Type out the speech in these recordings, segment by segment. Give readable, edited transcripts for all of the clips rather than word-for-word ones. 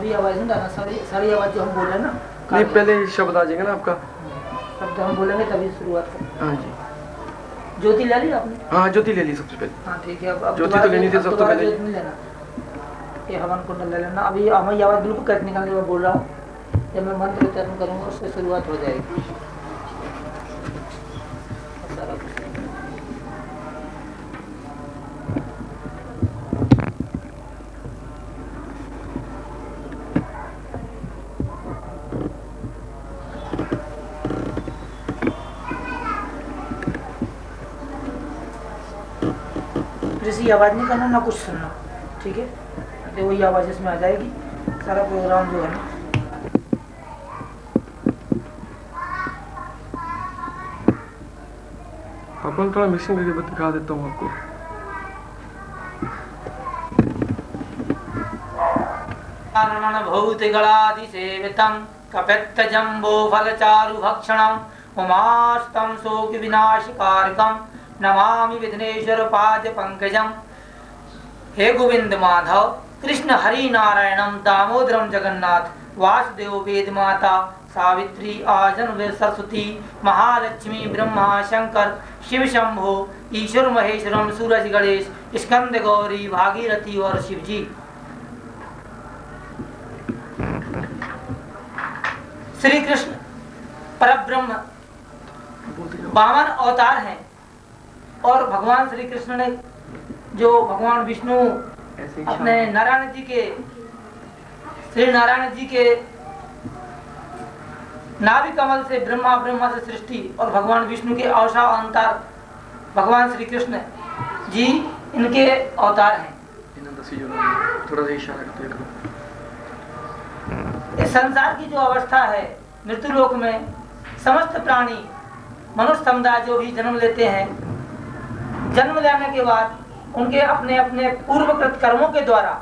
अभी आवाज नहीं डालना, सारी आवाज जो हम बोल रहे हैं ना। नहीं, पहले शब्द आ जाएगा ना आपका। शब्द हम बोलेंगे तभी शुरुआत करें। हाँ जी। ज्योति ले ली आपने? हाँ, ज्योति ले ली सबसे पहले। हाँ ठीक है। अब ज्योति तो लेनी थी सबसे पहले। ज्योति नहीं लेना, ये हवन कुंडल ले लेना। अभी हमारी आवाज बिल्कुल कट निकालने में बोल रहा हूँ। जब मैं मंत्र उच्चारण करूँगा उससे शुरुआत हो जाएगी। सारा कुछ किसी आवाज नहीं करना, ना कुछ सुनना, ठीक है? तो वही आवाज इसमें आ जाएगी। सारा प्रोग्राम जो है ना, अपन थोड़ा मिक्सिंग करके दिखा देता हूँ आपको। भौतिगणादि सेवितं कपित्त जम्बो फलचारु भक्षणं उमास्तं शोक विनाशकारकं नमामि विघ्नेश्वर पाद पंकजम। हे गोविंद माधव कृष्ण हरि नारायणम दामोदरम जगन्नाथ वासुदेव वेद माता सावित्री आजन सरस्वती महालक्ष्मी ब्रह्मा शंकर शिव शंभो ईश्वर महेश्वरम सूरज गणेश स्कंद गौरी भागीरथी और शिवजी। श्री कृष्ण परब्रह्म बामन अवतार हैं और भगवान श्री कृष्ण ने जो भगवान विष्णु अपने नारायण जी के श्री नारायण जी के नाभि कमल से ब्रह्मा से सृष्टि और भगवान विष्णु के अवतार भगवान श्री कृष्ण जी इनके अवतार हैं। थोड़ा सा इशारा करते हैं। इस संसार की जो अवस्था है मृत्यु लोक में समस्त प्राणी मनुष्य समुदाय जो भी जन्म लेते हैं, जन्म लेने के बाद उनके अपने अपने पूर्वकृत कर्मों के द्वारा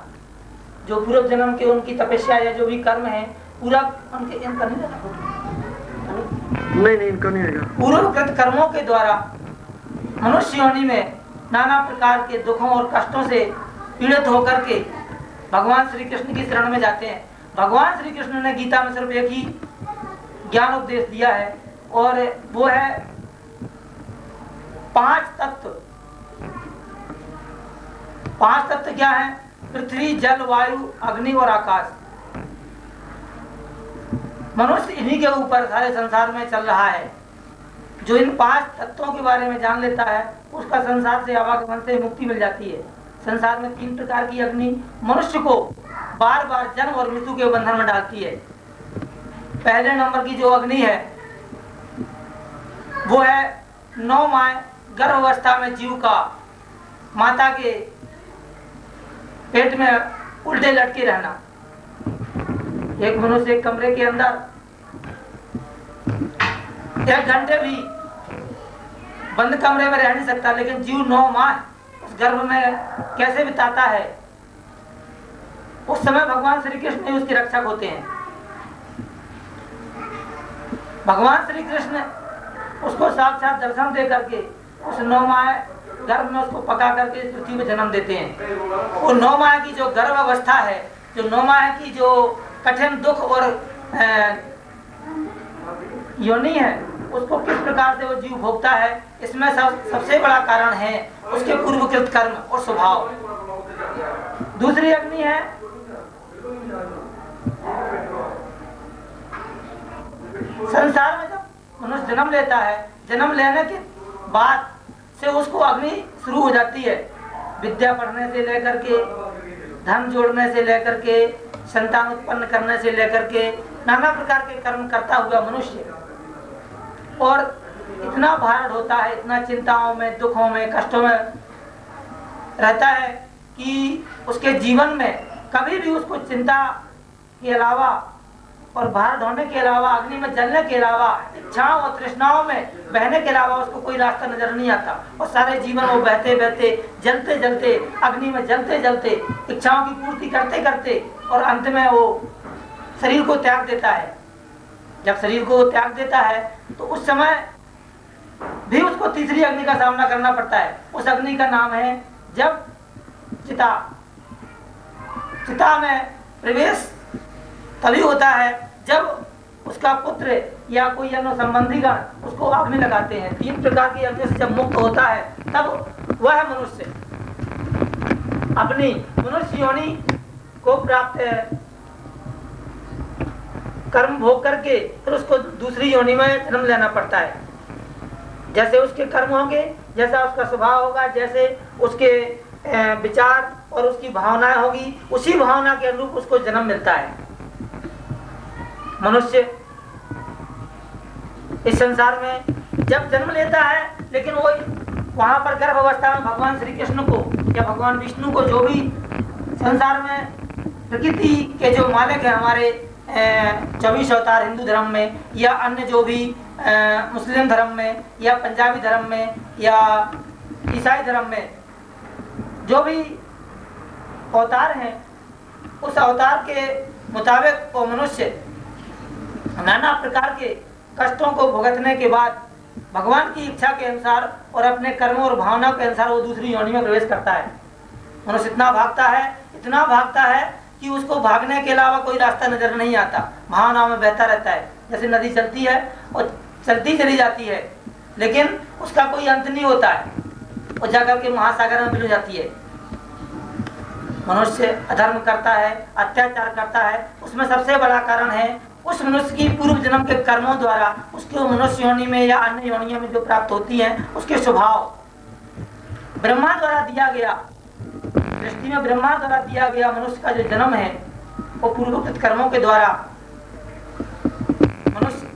जो पूर्व जन्म के उनकी तपस्या या जो भी कर्म है पूरा उनके इनका नहीं इनका नहीं रहेगा। पूर्वकृत कर्मों के द्वारा मनुष्य योनि में नाना प्रकार के दुखों और कष्टों से पीड़ित होकर के भगवान श्री कृष्ण की शरण में जाते हैं। भगवान श्री कृष्ण ने गीता में सिर्फ एक ही ज्ञान उपदेश दिया है और वो है 5 तत्व। 5 तत्व क्या है? पृथ्वी, जल, वायु, अग्नि और आकाश। मनुष्य इन्हीं के ऊपर सारे संसार में चल रहा है। जो इन 5 तत्वों के बारे में जान लेता है उसका संसार से आवागमन से मुक्ति मिल जाती है। संसार में 3 प्रकार की अग्नि मनुष्य को बार बार जन्म और मृत्यु के बंधन में डालती है। पहले नंबर की जो अग्नि है वो है 9 माह गर्भावस्था में जीव का माता के पेट में उल्टे लटके रहना। एक मनुष्य एक कमरे के अंदर 1 घंटे भी बंद कमरे में रह नहीं सकता, लेकिन जीव 9 माह उस गर्भ में कैसे बिताता है। उस समय भगवान श्री कृष्ण ही उसके रक्षक होते हैं। भगवान श्री कृष्ण उसको साक्षात दर्शन दे करके उस 9 माह गर्भ में उसको पका करके इस पृथ्वी में जन्म देते हैं। वो 9 माह की जो गर्भ अवस्था है, जो 9 माह की जो कठिन दुख और योनि है, उसको किस प्रकार से वो जीव भोगता है, इसमें सबसे बड़ा कारण है उसके पूर्वकृत कर्म और स्वभाव। दूसरी अग्नि है संसार में जब मनुष्य जन्म लेता है, जन्म लेने के बाद से उसको अग्नि शुरू हो जाती है। विद्या पढ़ने से लेकर के, धन जोड़ने से लेकर के, संतान उत्पन्न करने से लेकर के नाना प्रकार के कर्म करता हुआ मनुष्य और इतना भारण होता है, इतना चिंताओं में, दुखों में, कष्टों में रहता है कि उसके जीवन में कभी भी उसको चिंता के अलावा और भार ढोने के अलावा, अग्नि में जलने के अलावा, इच्छाओं और तृष्णाओं में बहने के अलावा उसको कोई रास्ता नजर नहीं आता। और सारे जीवन वो बहते बहते, जलते जलते, अग्नि में जलते जलते, इच्छाओं की पूर्ति करते करते और अंत में वो शरीर को त्याग देता है। जब शरीर को त्याग देता है तो उस समय भी उसको तीसरी अग्नि का सामना करना पड़ता है। उस अग्नि का नाम है जब चिता। चिता में प्रवेश तभी होता है जब उसका पुत्र या कोई अन्य संबंधीगण उसको अग्नि लगाते हैं। 3 प्रकार की अग्नि से जब मुक्त होता है तब वह मनुष्य अपनी मनुष्य योनि को प्राप्त कर्म भोग करके फिर उसको दूसरी योनि में जन्म लेना पड़ता है। जैसे उसके कर्म होंगे, जैसा उसका स्वभाव होगा, जैसे उसके विचार और उसकी भावनाएं होगी, उसी भावना के अनुरूप उसको जन्म मिलता है। मनुष्य इस संसार में जब जन्म लेता है, लेकिन वो वहां पर गर्भ अवस्था में भगवान श्री कृष्ण को या भगवान विष्णु को, जो भी संसार में प्रकृति के जो मालिक है हमारे 24 अवतार हिंदू धर्म में या अन्य जो भी मुस्लिम धर्म में या पंजाबी धर्म में या ईसाई धर्म में जो भी अवतार हैं, उस अवतार के मुताबिक वो मनुष्य नाना प्रकार के कष्टों को भुगतने के बाद भगवान की इच्छा के अनुसार और अपने कर्मों और भावना के अनुसार वो दूसरी योनि में प्रवेश करता है। मनुष्य इतना भागता है कि उसको भागने के अलावा कोई रास्ता नजर नहीं आता, भावनाओं में बहता रहता है। जैसे नदी चलती है और चलती चली जाती है, लेकिन उसका कोई अंत नहीं होता है, वो जाकर के महासागर में मिल जाती है। मनुष्य अधर्म करता है, अत्याचार करता है, उसमें सबसे बड़ा कारण है उस मनुष्य की पूर्व जन्म के कर्मों द्वारा उसके मनुष्य योनि में या अन्य योनियों में जो प्राप्त होती हैं, उसके स्वभाव ब्रह्मा द्वारा दिया गया, सृष्टि में ब्रह्मा द्वारा दिया गया मनुष्य का जो जन्म है, वो पूर्वोक्त कर्मों के द्वारा मनुष्य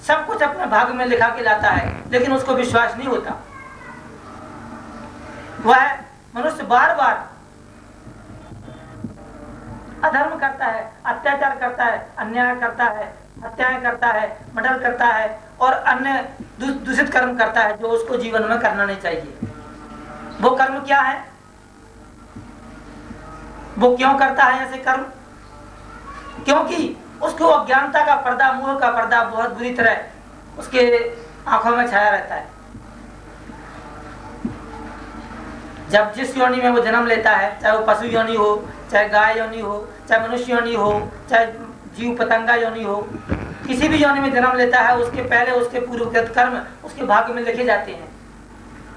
सब कुछ अपने भाग में लिखा के लाता है, लेकिन उसको विश्वास नहीं होता। वह मनुष्य बार बार अधर्म करता है, अत्याचार करता है, अन्याय करता है, हत्याएं करता है, मर्डर करता है और अन्य दूषित कर्म करता है जो उसको जीवन में करना नहीं चाहिए। वो कर्म क्या है, वो क्यों करता है ऐसे कर्म? क्योंकि उसको अज्ञानता का पर्दा, मोह का पर्दा बहुत बुरी तरह उसके आंखों में छाया रहता है। जब जिस योनि में वो जन्म लेता है, चाहे वो पशु योनि हो, चाहे गाय योनि हो, चाहे मनुष्य योनि हो, चाहे जीव पतंगा योनि हो, किसी भी योनि में जन्म लेता है, उसके पहले उसके पूर्वकृत कर्म उसके भाग्य में लिखे जाते हैं।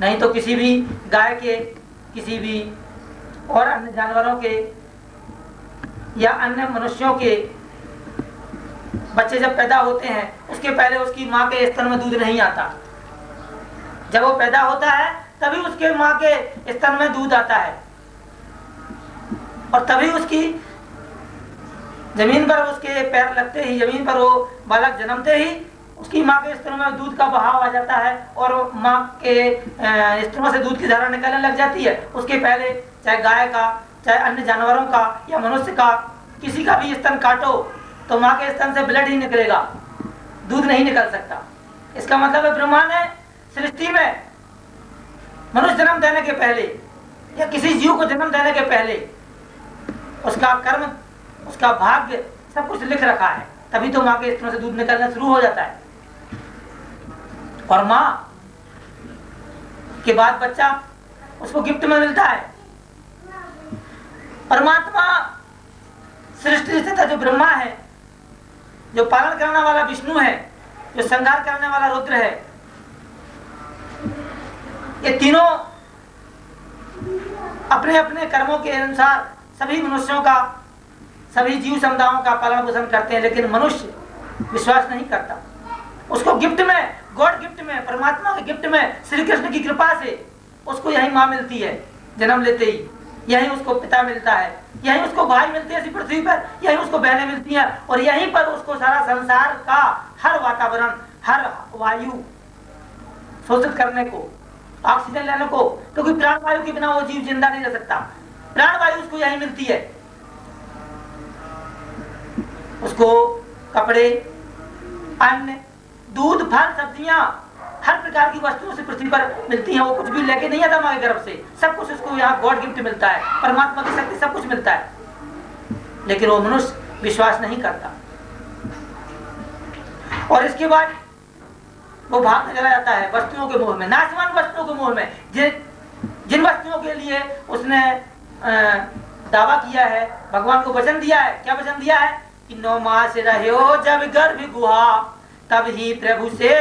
नहीं तो किसी भी गाय के, किसी भी और अन्य जानवरों के या अन्य मनुष्यों के बच्चे जब पैदा होते हैं, उसके पहले उसकी माँ के स्तन में दूध नहीं आता। जब वो पैदा होता है तभी उसके माँ के स्तन में दूध आता है और तभी उसकी जमीन पर उसके पैर लगते ही, जमीन पर वो बालक जन्मते ही उसकी माँ के स्तनों में दूध का बहाव आ जाता है और माँ के स्तनों से दूध की धारा निकलने लग जाती है। उसके पहले चाहे गाय का, चाहे अन्य जानवरों का या मनुष्य का, किसी का भी स्तन काटो तो माँ के स्तन से ब्लड ही निकलेगा, दूध नहीं निकल सकता। इसका मतलब है ब्रह्मा ने सृष्टि में मनुष्य जन्म देने के पहले या किसी जीव को जन्म देने के पहले उसका कर्म, उसका भाग्य सब कुछ लिख रखा है, तभी तो माँ के स्तनों से दूध निकलना शुरू हो जाता है। और माँ के बाद बच्चा उसको गिफ्ट में मिलता है। परमात्मा सृष्टि स्थित जो ब्रह्मा है, जो पालन करने वाला विष्णु है, जो संहार करने वाला रुद्र है, ये तीनों अपने अपने कर्मों के अनुसार सभी मनुष्यों का, सभी जीव समुदायों का पालन पोषण करते हैं, लेकिन मनुष्य विश्वास नहीं करता। उसको गिफ्ट में, गॉड गिफ्ट में, परमात्मा के गिफ्ट में, श्री कृष्ण की कृपा से उसको यही माँ मिलती है जन्म लेते ही, यही उसको पिता मिलता है, यही उसको भाई मिलते हैं इसी पृथ्वी पर, यही उसको बहनें मिलती हैं और यहीं पर उसको सारा संसार का हर वातावरण, हर वायु शोषित करने को, ऑक्सीजन लेने को, क्योंकि प्राण वायु के बिना वो जीव जिंदा नहीं रह सकता। प्राण वायु उसको यही मिलती है। उसको कपड़े, अन्न, दूध, फल, सब्जियां, हर प्रकार की वस्तुओं से पृथ्वी पर मिलती हैं। वो कुछ भी लेके नहीं आता माँ के गर्भ से, सब कुछ उसको यहाँ गॉड गिफ्ट मिलता है, परमात्मा की शक्ति सब कुछ मिलता है, लेकिन वो मनुष्य विश्वास नहीं करता और इसके बाद वो भागने चला जाता है वस्तुओं के मोह में, नाशवान वस्तुओं के मोह में। जिन वस्तुओं के लिए उसने दावा किया है, भगवान को वचन दिया है, क्या वचन दिया है कि 9 मास रहो जब गर्भ गुहा, तब ही प्रभु से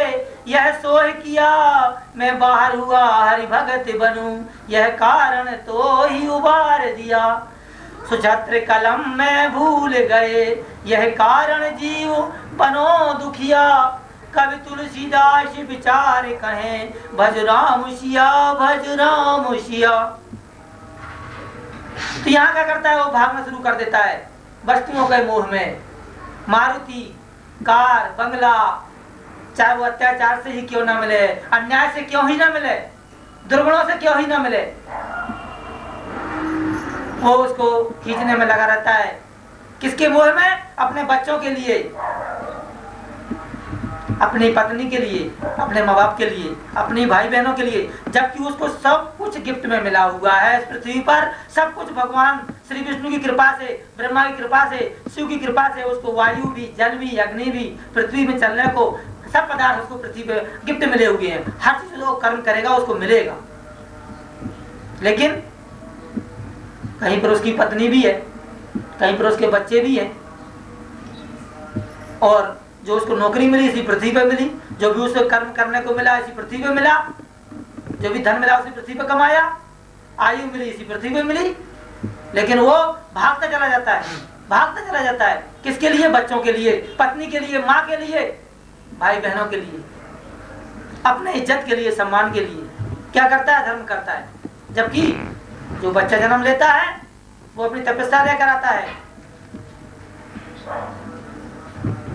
यह सोह किया, मैं बाहर हुआ हरि भगत बनूं, यह कारण तो ही उबार दिया। सुछत्र कलम में भूल गए, यह कारण जीव बनो दुखिया, कवि तुलसीदास विचार कहें, भज राम सिया भज राम सिया। तो यहाँ क्या करता है, वो भागना शुरू कर देता है वस्तुओं के मोह में। मारुति, कार, बंगला, चाहे वो अत्याचार से ही क्यों ना मिले, अन्याय से क्यों ही ना मिले, दुर्गुणों से क्यों ही ना मिले, वो उसको खींचने में लगा रहता है। किसके मोह में? अपने बच्चों के लिए, अपनी पत्नी के लिए, अपने माँ बाप के लिए, अपनी भाई बहनों के लिए, जबकि उसको सब कुछ गिफ्ट में मिला हुआ है। इस पृथ्वी पर सब कुछ भगवान श्री विष्णु की कृपा से, ब्रह्मा की कृपा से, शिव की कृपा से उसको वायु भी, जल भी, अग्नि भी, पृथ्वी में चलने को सब पदार्थ उसको पृथ्वी पे गिफ्ट मिले हुए हैं। हर चीज वो कर्म करेगा उसको मिलेगा। लेकिन कहीं पर उसकी पत्नी भी है, कहीं पर उसके बच्चे भी हैं, और जो उसको नौकरी मिली इसी पृथ्वी पे मिली, जो भी उसको कर्म करने को मिला इसी पृथ्वी पे मिला, जो भी धन मिला उसी पृथ्वी पे कमाया, आयु मिली इसी पृथ्वी पे मिली। लेकिन वो भागता चला जाता है, भागता चला जाता है। किसके लिए? बच्चों के लिए, पत्नी के लिए, माँ के लिए, भाई बहनों के लिए, अपने इज्जत के लिए, सम्मान के लिए। क्या करता है? धर्म करता है। जबकि जो बच्चा जन्म लेता है वो अपनी तपस्या लेकर आता है।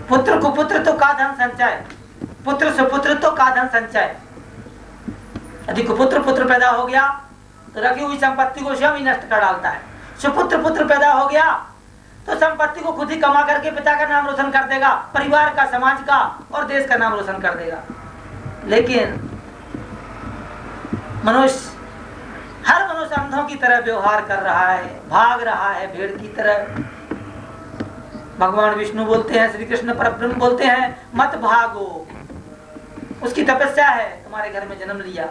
पुत्र कुपुत्र तो का धन संचय, पुत्र सुपुत्र तो का धन संचय। यदि कुपुत्र पुत्र पैदा हो गया तो रखी हुई संपत्ति को स्वयं ही नष्ट कर डालता है। सुपुत्र पुत्र पैदा हो गया तो संपत्ति को खुद ही कमा करके पिता का नाम रोशन कर देगा, परिवार का, समाज का और देश का नाम रोशन कर देगा। लेकिन मनुष्य, हर मनुष्य अंधों की तरह व्यवहार कर रहा है, भाग रहा है भेड़ की तरह। भगवान विष्णु बोलते हैं, श्री कृष्ण परब्रह्म बोलते हैं, मत भागो, उसकी तपस्या है, तुम्हारे घर में जन्म लिया।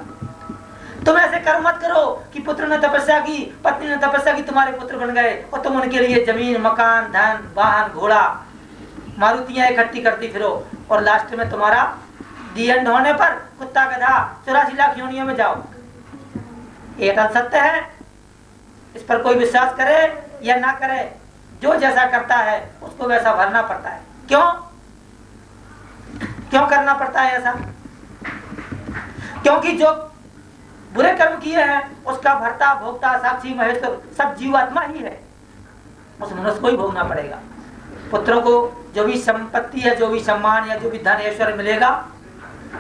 तुम ऐसे कर्म मत करो कि पुत्र ने तपस्या की, पत्नी ने तपस्या की, तुम्हारे पुत्र बन गए और तुम उनके लिए जमीन, मकान, धन, वाहन, घोड़ा, मारुतियां इकट्ठी करती फिरो, और लास्ट में तुम्हारा दी एंड होने पर कुत्ता, गधा, 84 लाख योनियों में जाओ। एक सत्य है, इस पर कोई विश्वास करे या ना करे, जो जैसा करता है उसको वैसा भरना पड़ता है। क्यों क्यों करना पड़ता है ऐसा? क्योंकि जो बुरे कर्म किए हैं उसका भरता, भोक्ता, साक्षी, महेश्वर सब जीवात्मा ही है। उस मनुष्य को ही भोगना पड़ेगा। पुत्रों को जो भी संपत्ति है, जो भी सम्मान या जो भी धन ऐश्वर्य मिलेगा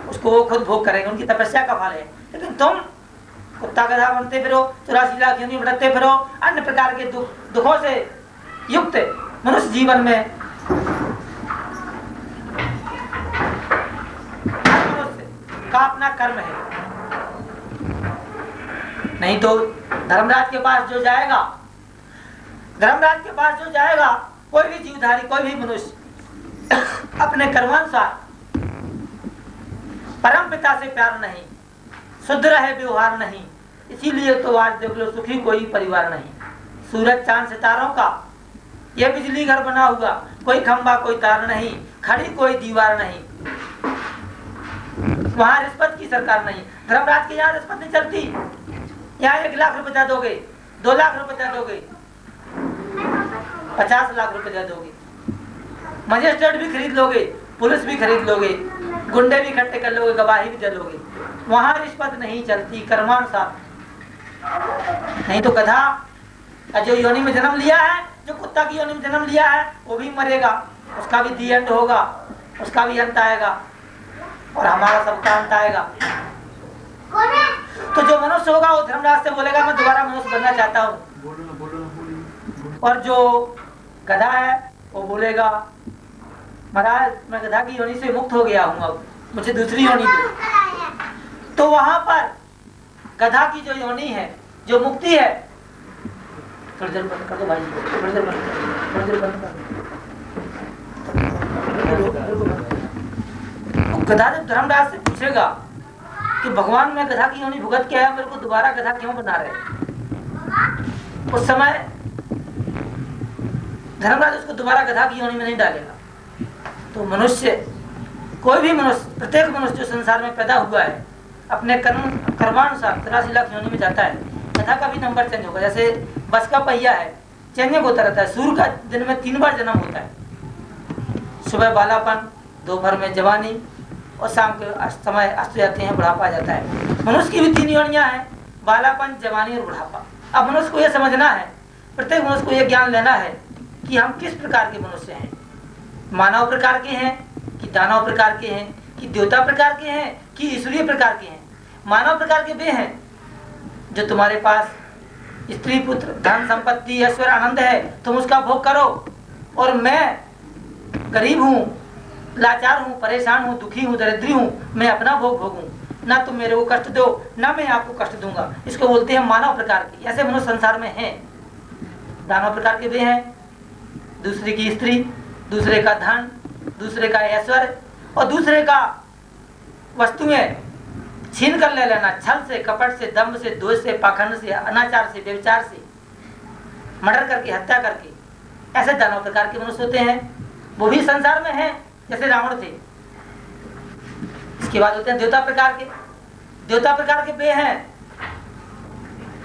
उसको वो खुद भोग करेंगे, उनकी तपस्या का फल है। लेकिन तुम कुत्ता गधा बनते फिरो, 84 लाख योनि बढ़ते फिरो, अन्य प्रकार के दुखों से युक्त मनुष्य जीवन में मनुष्य का अपना कर्म है। नहीं तो धर्मराज के पास जो जाएगा, धर्मराज के पास जो जाएगा, कोई भी जीवधारी, कोई भी मनुष्य अपने कर्मानुसार परम पिता से प्यार नहीं, शुद्ध रहे व्यवहार नहीं, इसीलिए तो आज देख लो सुखी कोई परिवार नहीं। सूरज चांद सितारों का ये बिजली घर बना हुआ, कोई खंबा, कोई तार नहीं, खड़ी कोई दीवार नहीं, वहां रिश्वत की सरकार नहीं। धर्मराज के यहाँ रिश्वत नहीं चलती। यहाँ 1 लाख रुपए दे दोगे, 2 लाख रुपए दे दोगे, 50 लाख रुपए दे दोगे, मजिस्ट्रेट भी खरीद लोगे, पुलिस भी खरीद लोगे, गुंडे भी इकट्ठे कर लोगे, गवाही भी दे लोगे। वहां रिश्वत नहीं चलती, कर्मानुसार। नहीं तो गधा जो योनि में जन्म लिया है, जो कुत्ता की योनि में जन्म लिया है, वो भी मरेगा, उसका भी दी एंड होगा, उसका भी अंत आएगा और हमारा सबका अंत आएगा। तो जो मनुष्य होगा वो धर्मराज से बोलेगा मैं दोबारा मनुष्य बनना चाहता हूँ, और जो गधा है वो बोलेगा महाराज मैं गधा की योनि से मुक्त हो गया हूँ, अब मुझे दूसरी योनि दो। तो वहां पर गधा की जो योनि है, जो मुक्ति है, थोड़ी देर बंद कर दो भाई, थोड़ी देर बंद कर। गधा जब धर्मराज से पूछेगा कि भगवान मैं गधा की योनि भुगत के आया, मेरे को दोबारा गधा क्यों बना रहे, उस समय धर्मराज उसको दोबारा गधा की योनि में नहीं डालेगा। तो मनुष्य, कोई भी मनुष्य, प्रत्येक मनुष्य जो संसार में पैदा हुआ है अपने कर्मानुसार 83 लाख योनि में जाता है। गधा का भी नंबर चेंज होगा, जैसे बस का पहिया है, चेंजिंग होता रहता है। सूर्य का दिन में 3 बार जन्म होता है, सुबह बालापन, दोपहर में जवानी और शाम के समय अस्त जाते हैं, बुढ़ापा आ जाता है। मनुष्य की भी 3 योनियां हैं, बालापन, जवानी और बुढ़ापा। अब मनुष्य को यह समझना है, प्रत्येक मनुष्य को यह ज्ञान लेना है कि हम किस प्रकार के मनुष्य हैं। मानव प्रकार के हैं कि दानव प्रकार के हैं कि देवता प्रकार के हैं कि ईश्वरीय प्रकार के हैं। मानव प्रकार के वे हैं जो तुम्हारे पास स्त्री पुत्र धन संपत्ति ऐश्वर्य आनंद है, तुम उसका भोग करो, और मैं गरीब हूँ, लाचार हूँ, परेशान हूँ, दुखी हूँ, दरिद्री हूँ, मैं अपना भोग भोगूं, ना तुम मेरे को कष्ट दो ना मैं आपको कष्ट दूंगा। इसको बोलते हैं मानव प्रकार के। ऐसे मनुष्य संसार में हैं। दानव प्रकार के वे हैं, दूसरे की स्त्री, दूसरे का धन, दूसरे का ऐश्वर्य और दूसरे का वस्तुएं छीन कर ले लेना, छल से, कपट से, दंभ से, दोष से, पाखंड से, अनाचार से, व्यभिचार से, मर्डर करके, हत्या करके। ऐसे दानव प्रकार के मनुष्य होते हैं, वो भी संसार में हैं, जैसे रावण थे। इसके बाद होते हैं देवता प्रकार के। देवता प्रकार के वे हैं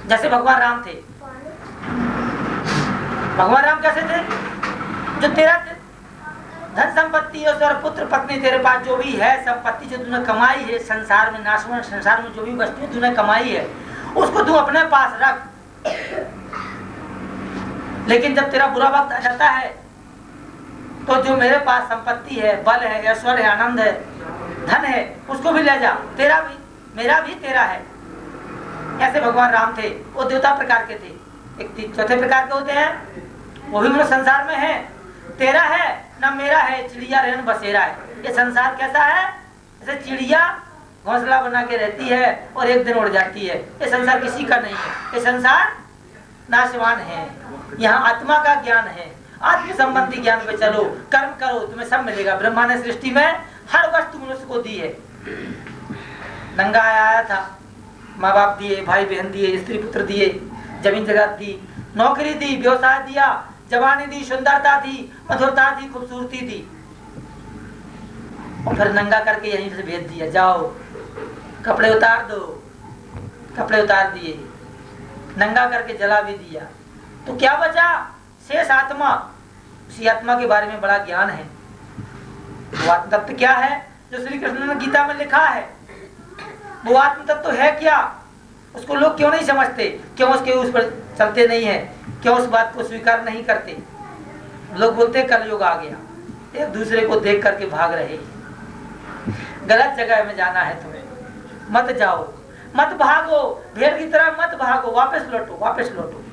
जैसे भगवान राम थे। भगवान राम कैसे थे? जो तेरा धन संपत्ति और पुत्र पत्नी तेरे पास जो भी है, संपत्ति जो तूने कमाई है संसार में, नाशवान संसार में जो भी वस्तुएं तूने कमाई है उसको तू अपने पास रख। लेकिन जब तेरा बुरा वक्त आ जाता है तो जो मेरे पास संपत्ति है, बल है, ऐश्वर्य है, आनंद है, धन है, उसको भी ले जा, तेरा भी, मेरा भी, तेरा है। ऐसे भगवान राम थे, वो देवता प्रकार के थे। एक चौथे प्रकार के होते हैं, वो भी मनुष्य संसार में है। तेरा है ना मेरा है, चिड़िया रहन बसेरा है। ये संसार कैसा है? जैसे चिड़िया घोंसला बना के रहती है और एक दिन उड़ जाती है। ये संसार किसी का नहीं है, ये संसार नाशवान है। यहाँ आत्मा का ज्ञान है, आत्म संबंधी ज्ञान पे चलो, कर्म करो, तुम्हें सब मिलेगा। ब्रह्मा ने सृष्टि में हर वस्तु मनुष्य को दी है। नंगा आया था, माँ बाप दिए, भाई बहन दिए, स्त्री पुत्र दिए, जमीन जगह दी, नौकरी दी, व्यवसाय दिया, जवानी दी, सुंदरता थी, मधुरता थी, खूबसूरती थी, और फिर नंगा करके यहीं से भेज दिया, जाओ कपड़े उतार दो। कपड़े उतार दिए, नंगा करके जला भी दिया, तो क्या बचा? शेष आत्मा। उसी आत्मा के बारे में बड़ा ज्ञान है। वो आत्म तत्व क्या है जो श्री कृष्ण ने गीता में लिखा है? वो आत्म तत्व है क्या? उसको लोग क्यों नहीं समझते? क्यों उसके उस पर चलते नहीं है? क्यों उस बात को स्वीकार नहीं करते? लोग बोलते कलयुग आ गया, एक दूसरे को देख करके भाग रहे। गलत जगह में जाना है तुम्हें, मत जाओ, मत भागो, भेड़ की तरह मत भागो, वापस लौटो, वापस लौटो।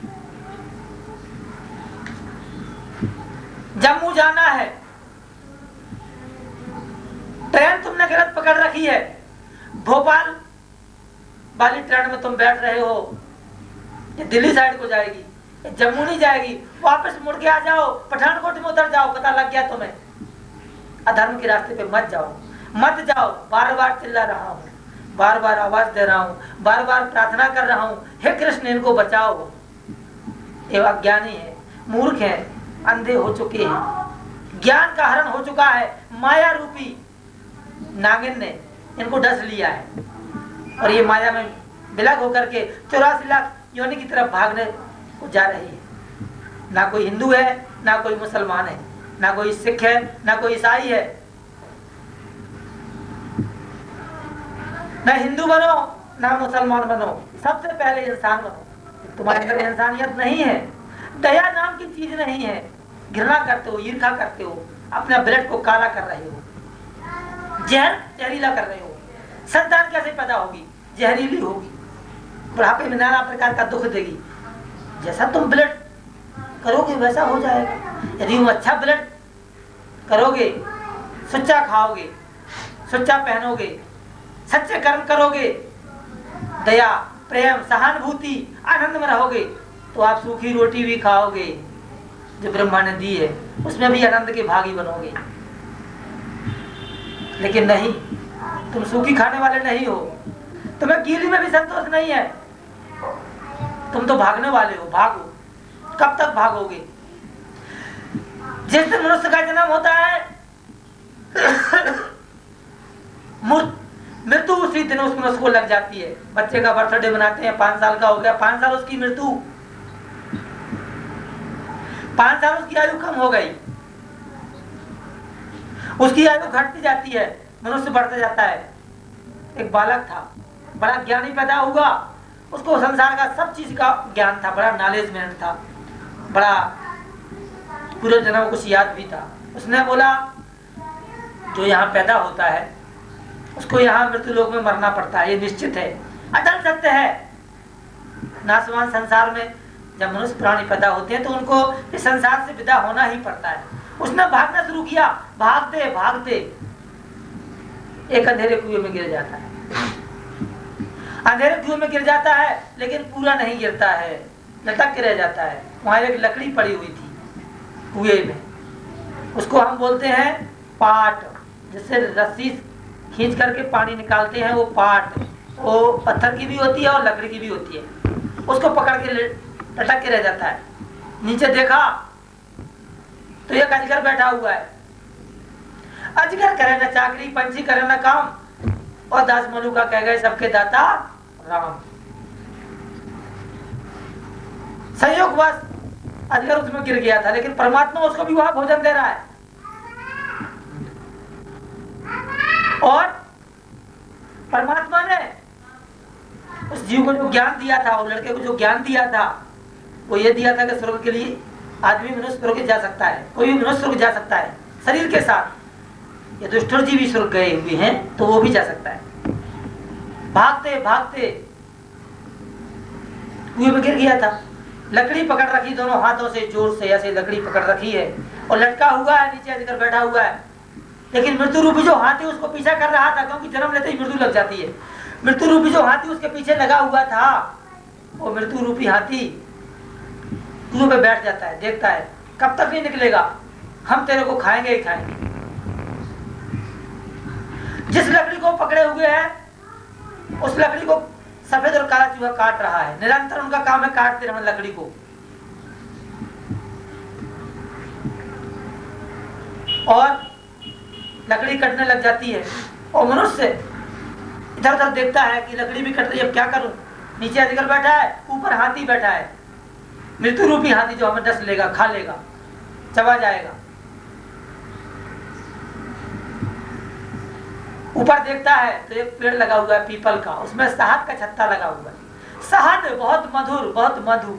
जम्मू जाना है, ट्रेन तुमने गलत पकड़ रखी है, भोपाल वाली ट्रेन में तुम बैठ रहे हो, ये दिल्ली साइड को जाएगी, ये जम्मू नहीं जाएगी, वापस मुड़ के आ जाओ, पठानकोट में उतर जाओ, पता लग गया तुम्हें। अधर्म के रास्ते पे मत जाओ, मत जाओ। बार बार चिल्ला रहा हूँ, बार बार आवाज दे रहा हूँ, बार बार प्रार्थना कर रहा हूँ, हे कृष्ण इनको बचाओ। ये अज्ञानी है, मूर्ख है, अंधे हो चुके हैं, ज्ञान का हरण हो चुका है। माया रूपी नागिन ने इनको डस लिया है और ये माया में विलग होकर के 84 लाख योनि की तरफ भागने को जा रही है। ना कोई हिंदू है, ना कोई मुसलमान है, ना कोई सिख है, ना कोई ईसाई है। ना हिंदू बनो, ना मुसलमान बनो, सबसे पहले इंसान बनो। तुम्हारे अंदर इंसानियत नहीं है, दया नाम की चीज नहीं है। घृणा करते हो, ईर्ष्या करते हो, अपने ब्लड को काला कर रहे हो, जहरीला कर रहे हो। संतान कैसे पैदा होगी? जहरीली होगी, बुढ़ापे में नाना प्रकार का दुख देगी। जैसा तुम ब्लड करोगे वैसा हो जाएगा। यदि तुम अच्छा ब्लड करोगे, सुच्चा खाओगे, सुच्चा पहनोगे, सच्चे कर्म करोगे, दया, प्रेम, सहानुभूति, आनंद में रहोगे, तो आप सूखी रोटी भी खाओगे जो ब्रह्मा ने दी है, उसमें भी आनंद के भागी बनोगे। लेकिन नहीं, तुम सूखी खाने वाले नहीं हो, तुम्हें गीली में भी संतोष नहीं है, तुम तो भागने वाले हो। भागो, कब तक भागोगे? जिस दिन मनुष्य का जन्म होता है मृत्यु उसी दिन उस मनुष्य को लग जाती है। बच्चे का बर्थडे मनाते हैं, 5 साल का हो गया, 5 साल उसकी मृत्यु, 5 साल उसकी आयु कम हो गई, उसकी आयु घटती जाती है, मनुष्य बढ़ता जाता है। एक बालक था, बड़ा ज्ञानी पैदा हुआ, उसको संसार का सब चीज का ज्ञान था, बड़ा नॉलेजमेंट था, बड़ा पूरे जन्म कुछ याद भी था। उसने बोला जो यहाँ पैदा होता है उसको यहाँ मृत्यु लोक में मरना पड़ता है, ये निश्चित है, अटल सत्य है। नासवान संसार में जब मनुष्य प्राणी पैदा होते हैं तो उनको इस संसार से विदा होना ही पड़ता है। उसने भागना शुरू किया, भागते भागते एक अंधेरे कुएं में गिर जाता है। अंधेरे कुएं में गिर जाता है लेकिन पूरा नहीं गिरता है, लटक के रह जाता है। वहां एक लकड़ी पड़ी हुई थी कुएं में, उसको हम बोलते हैं पाट, जिससे रस्सी खींच करके पानी निकालते हैं, वो पाट, वो पत्थर की भी होती है और लकड़ी की भी होती है। उसको पकड़ के लटक के रह जाता है। नीचे देखा तो एक अजगर बैठा हुआ है। अजगर करे ना चाकरी, पंछी करे ना काम, और दास मलुका कह गए सबके दाता राम। संयोगवश अजगर उसमें गिर गया था, लेकिन परमात्मा उसको भी वहां भोजन दे रहा है। और परमात्मा ने उस जीव को जो ज्ञान दिया था, उस लड़के को जो ज्ञान दिया था, वो ये दिया था कि स्वर्ग के लिए आदमी मनुष्य स्वर्ग जा सकता है, कोई भी मनुष्य स्वर्ग जा सकता है शरीर के साथ। ये दुष्ट जी भी स्वर्ग गए हुए हैं तो वो भी जा सकता है। भागते भागते कुएं में गिर गया था। लकड़ी पकड़ रखी दोनों हाथों से, जोर से ऐसे लकड़ी पकड़ रखी है और लटका हुआ है, नीचे अजगर बैठा हुआ है। लेकिन मृत्यु रूपी जो हाथी उसको पीछा कर रहा था, क्योंकि जन्म लेते ही मृत्यु लग जाती है। मृत्यु रूपी जो हाथी उसके पीछे लगा हुआ था, वो मृत्यु रूपी हाथी कुएं पे बैठ जाता है, देखता है कब तक नहीं निकलेगा, हम तेरे को खाएंगे ही खाएंगे। जिस लकड़ी को पकड़े हुए हैं उस लकड़ी को सफेद और काला चूहा काट रहा है। निरंतर उनका काम है काटते रहना लकड़ी को। और लकड़ी कटने लग जाती है और मनुष्य इधर उधर देखता है कि लकड़ी भी कट रही है, अब क्या करूं। नीचे अजगर बैठा है, ऊपर हाथी बैठा है, मृत्यु रूपी हाथी जो हमें डस लेगा, खा लेगा, चबा जाएगा। ऊपर देखता है तो एक पेड़ लगा हुआ है पीपल का, उसमें शहद का छत्ता लगा हुआ है। शहद बहुत मधुर, बहुत मधु,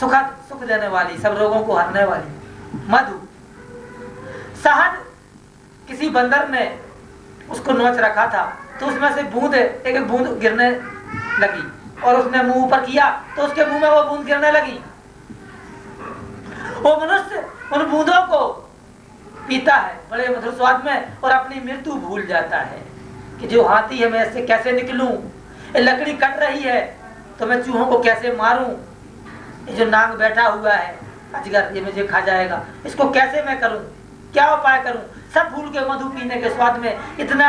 सुखद, सुख देने वाली, सब रोगों को हरने वाली मधु। शहद किसी बंदर ने उसको नोच रखा था तो उसमें से बूंद, एक एक बूंद गिरने लगी और उसने मुंह ऊपर किया तो उसके मुंह में वो बूंद गिरने लगी। वो मनुष्य उन बूंदों को पीता है बड़े मधुर स्वाद में और अपनी मृत्यु भूल जाता है कि जो हाथी है मैं इससे कैसे निकलूं, ये लकड़ी कट रही है तो मैं चूहों को कैसे मारूं, ये जो नाग बैठा हुआ है अजगर ये मुझे खा जाएगा, इसको कैसे मैं करूं, क्या उपाय करूं। सब भूल के मधु पीने के स्वाद में इतना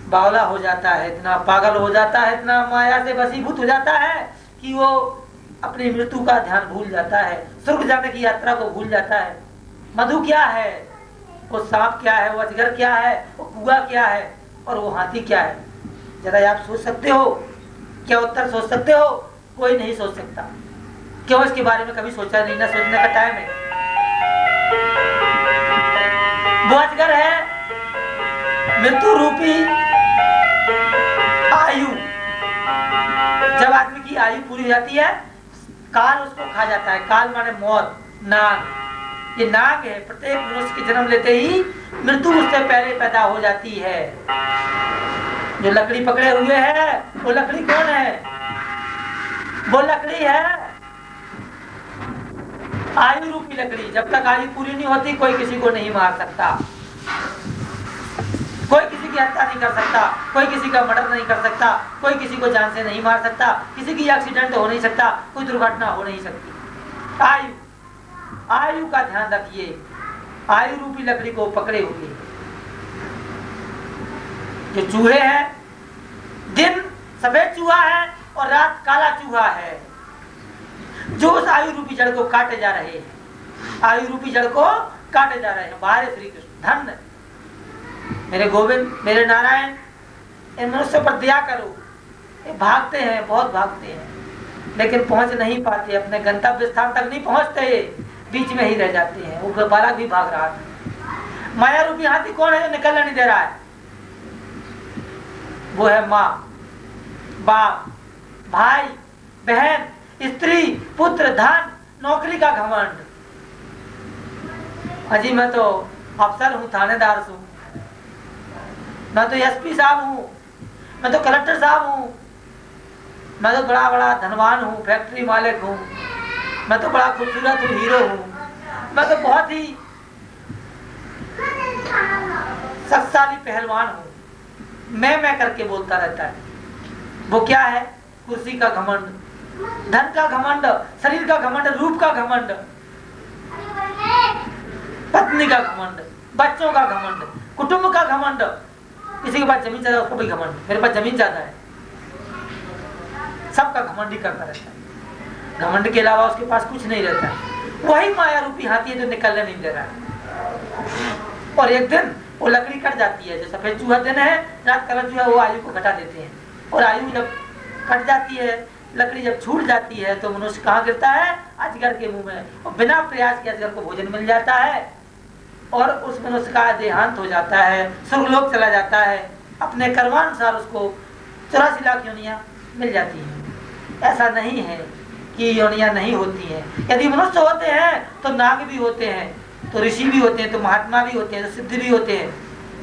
बावला हो जाता है, इतना पागल हो जाता है, इतना माया से वशीभूत हो जाता है कि वो अपनी मृत्यु का ध्यान भूल जाता है, स्वर्ग जाने की यात्रा को भूल जाता है। मधु क्या है, वो सांप क्या है, वो अजगर क्या है, वो कुआ क्या है और वो हाथी क्या है। जरा आप सोच सकते हो, क्या उत्तर सोच सकते हो? कोई नहीं सोच सकता। क्यों? इसके बारे में कभी सोचा नहीं, ना सोचने का टाइम है। वो अजगर है मृत्यु रूपी आयु। जब आदमी की आयु पूरी हो जाती है काल उसको खा जाता है। काल माने मौत, नाग। ये नाग है, प्रत्येक मनुष्य के जन्म लेते ही मृत्यु उससे पहले पैदा हो जाती है। जो लकड़ी पकड़े हुए है वो लकड़ी कौन है? वो लकड़ी है आयु रूपी लकड़ी। जब तक आयु पूरी नहीं होती कोई किसी को नहीं मार सकता, कोई किसी की हत्या नहीं कर सकता, कोई किसी का मर्डर नहीं कर सकता, कोई किसी को जान से नहीं मार सकता, किसी की एक्सीडेंट हो नहीं सकता, कोई दुर्घटना हो नहीं सकती। आयु, आयु का ध्यान रखिए। आयु रूपी लकड़ी को पकड़े हुए जो चूहे हैं, दिन सफेद चूहा है और रात काला चूहा है, जो उस आयु रूपी जड़ को काटे जा रहे हैं। आयु रूपी जड़ को काटे जा रहे हैं। बाहर है श्री कृष्ण, धन्य मेरे गोविंद, मेरे नारायण, इन मनुष्यों पर दया करो। ये भागते हैं, बहुत भागते हैं, लेकिन पहुंच नहीं पाते, अपने गंतव्य स्थान तक नहीं पहुंचते, बीच में ही रह जाते हैं। वो बालक भी भाग रहा था। माया रूपी हाथी कौन है जो निकलने नहीं दे रहा है? वो है माँ, बाप, भाई, बहन, स्त्री, पुत्र, धन, नौकरी का घमंड। अजी मैं तो अफसर हूँ, थानेदार हूँ, मैं तो एसपी साहब हूँ, मैं तो कलेक्टर साहब हूँ, मैं तो बड़ा बड़ा धनवान हूँ, फैक्ट्री मालिक हूँ, मैं तो बड़ा खूबसूरत हूँ, हीरो हूँ, मैं तो बहुत ही शक्तिशाली पहलवान हूँ। मैं करके बोलता रहता है। वो क्या है? कुर्सी का घमंड, धन का घमंड, शरीर का घमंड, रूप का घमंड, पत्नी का घमंड, बच्चों का घमंड, कुटुंब का घमंड। किसी के पास जमीन ज्यादा, उसको भी घमंड, मेरे पास जमीन ज्यादा है। सबका घमंड ही करता रहता है। घमंड के अलावा उसके पास कुछ नहीं रहता है। वही माया रूपी हाथी है जो निकलने नहीं दे रहा है। और एक दिन वो लकड़ी कट जाती है, जो सफेद चूहा दिन है, रात कलर चूहा, वो आयु को घटा देते हैं। और आयु जब कट जाती है, लकड़ी जब छूट जाती है, तो मनुष्य कहाँ गिरता है? अजगर के मुंह में। और बिना प्रयास के अजगर को भोजन मिल जाता है और उस मनुष्य का देहांत हो जाता है, स्वर्गलोक चला जाता है। अपने कर्मानुसार उसको 84 लाख योनियां मिल जाती हैं। ऐसा नहीं है कि योनियां नहीं होती हैं। यदि मनुष्य होते हैं तो नाग भी होते हैं, तो ऋषि भी होते हैं, तो महात्मा भी होते हैं, तो सिद्ध भी होते हैं,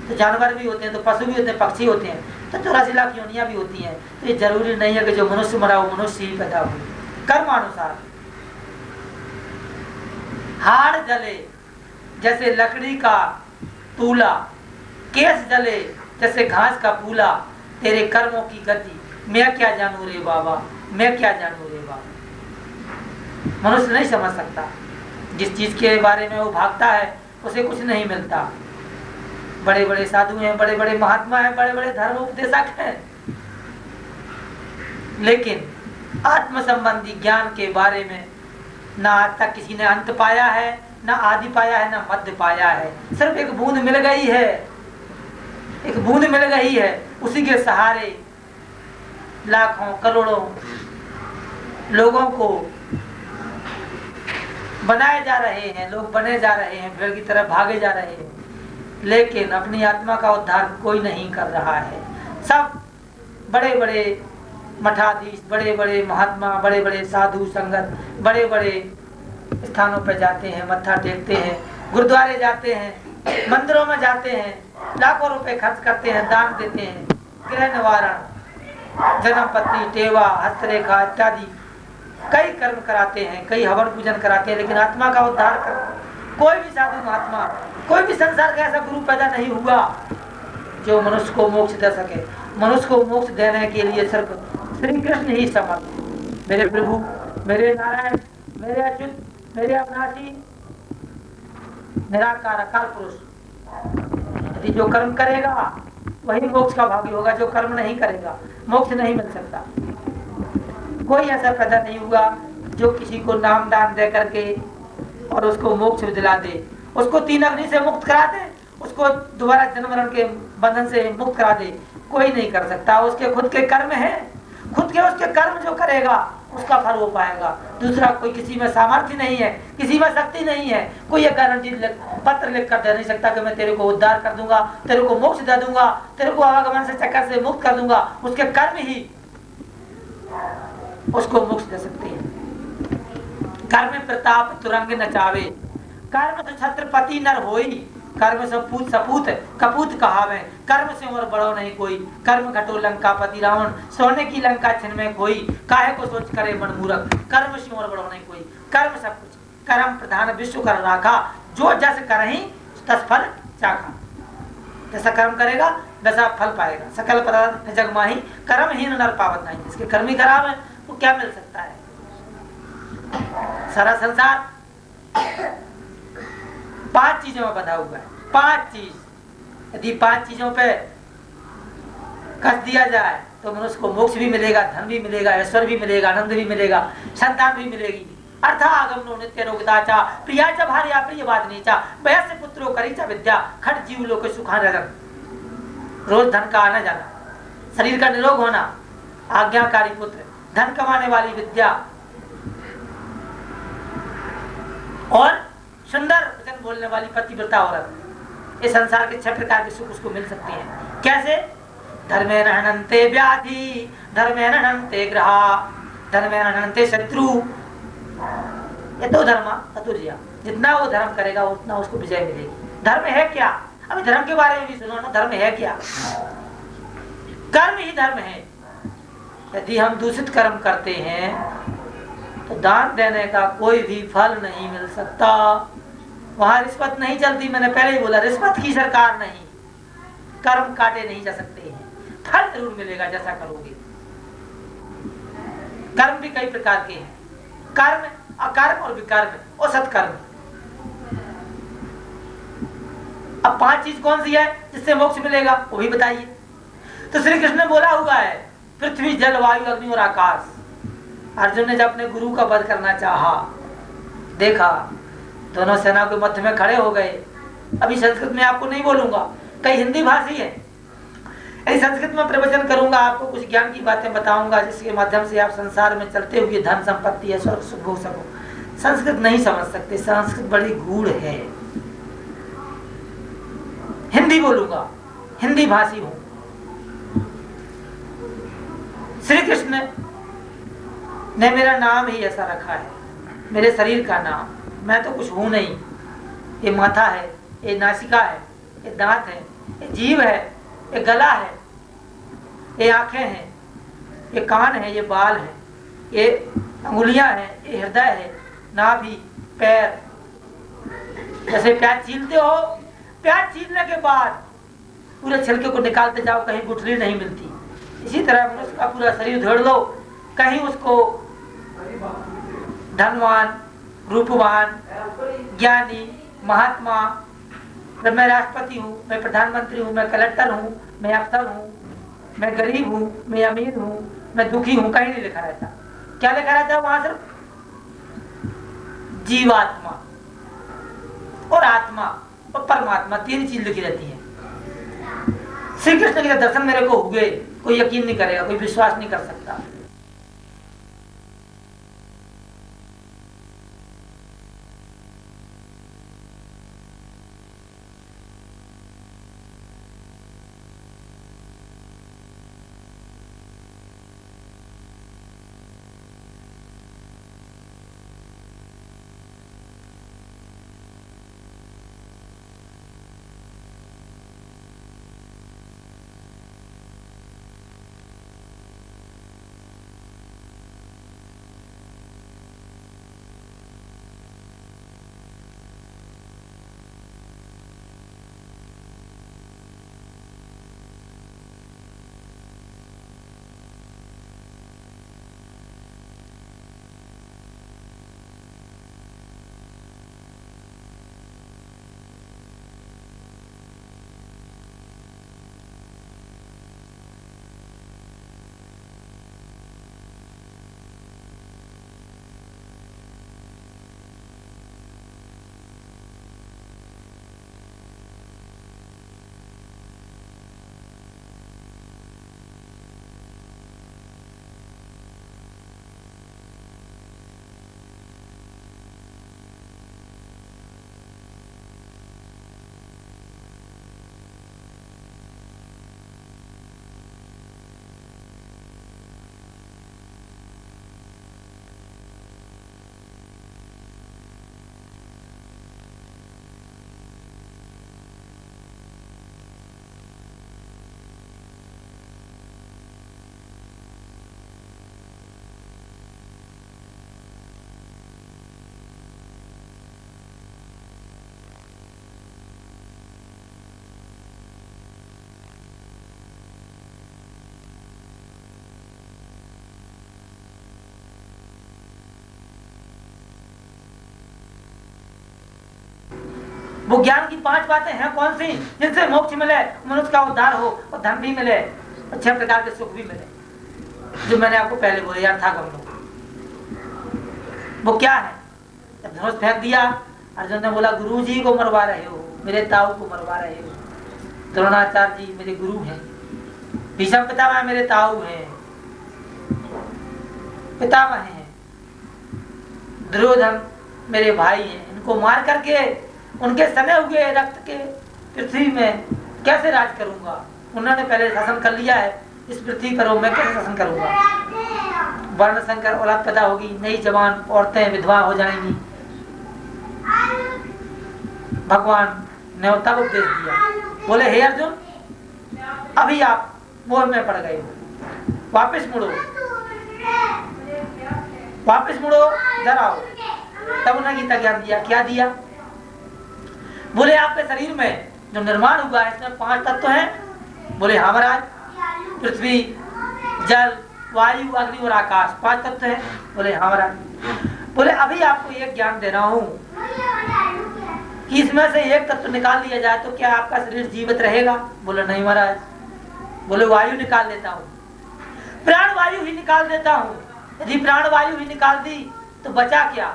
तो जानवर भी होते हैं, तो पशु भी होते हैं, पक्षी होते हैं, तो 84 लाख योनियां भी होती हैं। तो ये जरूरी नहीं है कि जो मनुष्य मरा वो मनुष्य ही पैदा हो। कर्मानुसार हाड़ जले जैसे लकड़ी का तूला, केस जले जैसे घास का पूला, तेरे कर्मों की गति मैं क्या जानू रे बाबा, मैं क्या जानू रे बाबा। मनुष्य नहीं समझ सकता। जिस चीज के बारे में वो भागता है उसे कुछ नहीं मिलता। बड़े बड़े साधु हैं, बड़े बड़े महात्मा हैं, बड़े बड़े धर्म उपदेशक हैं, लेकिन आत्म संबंधी ज्ञान के बारे में ना आज तक किसी ने अंत पाया है, ना आदि पाया है, ना मध्य पाया है। सिर्फ एक बूंद मिल गई है, एक बूंद मिल गई है, उसी के सहारे लाखों करोड़ों लोगों को बनाए जा रहे हैं, लोग बने जा रहे हैं, भेड़ की तरफ भागे जा रहे हैं, लेकिन अपनी आत्मा का उद्धार कोई नहीं कर रहा है। सब बड़े बड़े मठाधीश, बड़े बड़े महात्मा, बड़े बड़े साधु संगत, बड़े बड़े स्थानों पर जाते हैं, मत्था टेकते हैं, गुरुद्वारे जाते हैं, मंदिरों में जाते हैं, लाखों रुपए खर्च करते हैं, दान देते हैं, गृह निवारण, जन्म पत्नी, टेवा, हस्तरेखा इत्यादि कई कर्म कराते हैं, कई हवन पूजन कराते हैं, लेकिन आत्मा का उद्धार कर कोई भी साधु महात्मा, कोई भी संसार का ऐसा गुरु पैदा नहीं हुआ जो मनुष्य को मोक्ष दे सके। मनुष्य को मोक्ष देने के लिए सिर्फ श्री कृष्ण ही समर्थ। मेरे प्रभु, मेरे नारायण, मेरे अच्युत, मेरे अविनाशी, निराकार अकाल पुरुष, यदि जो कर्म करेगा वही मोक्ष का भागी होगा। जो कर्म नहीं करेगा मोक्ष नहीं मिल सकता। कोई ऐसा पैदा नहीं हुआ जो किसी को नाम दान दे करके और उसको मोक्ष दिला दे, उसको 3 अग्नि से मुक्त करा दे, उसको दोबारा जन्म मरण के बंधन से मुक्त करा दे। कोई नहीं कर सकता। उसके खुद के कर्म है, खुद के उसके कर्म जो करेगा उसका फल हो पाएगा। दूसरा कोई किसी में सामर्थ्य नहीं है, किसी में शक्ति नहीं है। कोई ये गारंटी पत्र लिख कर दे नहीं सकता कि मैं तेरे को उद्धार कर दूंगा, तेरे को मोक्ष दे दूंगा, तेरे को आवागमन से चक्कर से मुक्त कर दूंगा। उसके कर्म ही उसको मोक्ष दे सकते हैं। कर्म प्रताप तुरंग नचावे, कर्म तो छत्रपति नर होई, कर्म सपूत सपूत कपूत कहावे, कर्म से और बड़ो नहीं कोई, कर्म घटो लंकापति रावण, सोने की लंका छिन में खोई, काहे को सोच करे मन मूरख, कर्म से और बड़ो नहीं कोई। कर्म सब कुछ, कर्म प्रधान विश्व कर राखा, जो जस करही तस फल चाखा। जैसा कर्म करेगा वैसा फल पाएगा। सकल पदार्थ जग माही, कर्महीन नर पावत नहीं। जिसके कर्म ही खराब है वो क्या मिल सकता है? सारा संसार 5 चीजों में बंधा हुआ है। 5 चीज, यदि 5 चीजों पे कस दिया जाए तो मनुष्य को मोक्ष भी मिलेगा, धन भी मिलेगा, ऐश्वर्य भी मिलेगा, आनंद भी मिलेगा, संतान भी मिलेगी। अर्थागमनो नित्य रोगदाचा प्रियाचा भार्या प्रियवादिनीचा वयस्य पुत्रो करीचा विद्या खट जीव लोक सुखानरक। रोज धन का आना जाना, शरीर का निरोग होना, आज्ञाकारी पुत्र, धन कमाने वाली विद्या और सुंदर वचन बोलने वाली पतिव्रता औरत, इस संसार के 6 प्रकार के सुख उसको मिल सकती हैं। कैसे? धर्मेण हनन्ते व्याधि, धर्मेण हनन्ते ग्रहा, धर्मेण हनन्ते शत्रु। ये तो धर्म अतुर्या, जितना वो धर्म करेगा उतना उसको विजय मिलेगी। धर्म है क्या? अभी धर्म के बारे में भी सुनो ना, धर्म है क्या? कर्म ही धर्म है। यदि हम दूषित कर्म करते हैं तो दान देने का कोई भी फल नहीं मिल सकता। वहां रिश्वत नहीं चलती, मैंने पहले ही बोला, रिश्वत की सरकार नहीं। कर्म काटे नहीं जा सकते हैं, फल जरूर मिलेगा जैसा करोगे। कर्म भी कई प्रकार के हैं, कर्म, अकर्म और विकर्म और सत्कर्म। अब 5 चीज कौन सी है जिससे मोक्ष मिलेगा, वो भी बताइए। तो श्री कृष्ण ने बोला हुआ है, पृथ्वी जल वायु अग्नि और आकाश। अर्जुन ने जब अपने गुरु का वध करना चाहा, देखा दोनों सेना के मध्य में खड़े हो गए। अभी संस्कृत में आपको नहीं बोलूंगा, कई हिंदी भाषी है, इस संस्कृत में प्रवचन करूंगा, आपको कुछ ज्ञान की बातें बताऊंगा जिसके माध्यम से आप संसार में चलते हुए धन संपत्ति है स्वर्ग सुख हो सको। संस्कृत नहीं समझ सकते, संस्कृत बड़ी गूढ़ है। हिंदी बोलूंगा, हिंदी भाषी हूं। श्री कृष्ण ने मेरा नाम ही ऐसा रखा है, मेरे शरीर का नाम। मैं तो कुछ हूं नहीं। ये माथा है, ये नासिका है, ये दांत है, ये जीभ है, ये गला है, ये आंखें हैं, ये कान है, ये बाल है, ये अंगुलियां हैं, ये हृदय है, नाभि, पैर। जैसे प्याज छीलते हो, प्याज छीलने के बाद पूरे छिलके को निकालते जाओ, कहीं गुठली नहीं मिलती। इसी तरह मनुष्य का पूरा शरीर धोड़ लो, कहीं उसको धनवान, रूपवान, ज्ञानी, महात्मा, मैं राष्ट्रपति हूँ, मैं प्रधानमंत्री हूँ, मैं कलेक्टर हूँ, मैं अफसर हूँ, मैं गरीब हूँ, मैं अमीर हूँ, मैं दुखी हूँ, कहीं नहीं लिखा रहता। क्या लिखा रहता है वहां? सिर्फ जीवात्मा और आत्मा और परमात्मा, 3 चीज लिखी रहती है। श्री कृष्ण के दर्शन मेरे को हुए, कोई यकीन नहीं करेगा, कोई विश्वास नहीं कर सकता। वो ज्ञान की 5 बातें हैं कौन सी, जिनसे मोक्ष मिले, मनुष्य का उद्धार हो और धन भी मिले और 6 प्रकार के सुख भी मिले, जो मैंने आपको पहले बोले। अर्थागम लो, वो क्या है? जब धनुष फेंक दिया, अर्जुन ने बोला गुरुजी को मरवा रहे हो, मेरे ताऊ को मरवा रहे हो। द्रोणाचार्य जी मेरे गुरु हैं, भीष्म पितामह मेरे ताऊ हैं, पितामह हैं, दुर्योधन मेरे भाई हैं, इनको मार करके उनके सने हुए रक्त के पृथ्वी में कैसे राज करूंगा? उन्होंने पहले शासन कर लिया है इस पृथ्वी पर, मैं कैसे शासन करूंगा? वर्ण संकर औलाद पैदा होगी, नई जवान औरतें विधवा हो जाएंगी। भगवान ने तब उपदेश दिया, बोले हे अर्जुन, अभी आप मोह में पड़ गए हो, वापस मुड़ो, वापस मुड़ो, इधर आओ। तब उन्हें गीता ज्ञान दिया। क्या दिया? बोले आपके शरीर में जो निर्माण हुआ है इसमें 5 तत्व हैं। बोले हाँ महाराज, पृथ्वी, जल, वायु, अग्नि और आकाश 5 तत्व हैं। बोले हाँ महाराज। बोले अभी आपको एक ज्ञान दे रहा हूं कि इसमें से एक तत्व निकाल लिया जाए तो क्या आपका शरीर जीवित रहेगा? बोले नहीं महाराज। बोले वायु निकाल लेता हूँ, प्राण वायु ही निकाल देता हूँ। यदि प्राण वायु ही निकाल दी तो बचा क्या?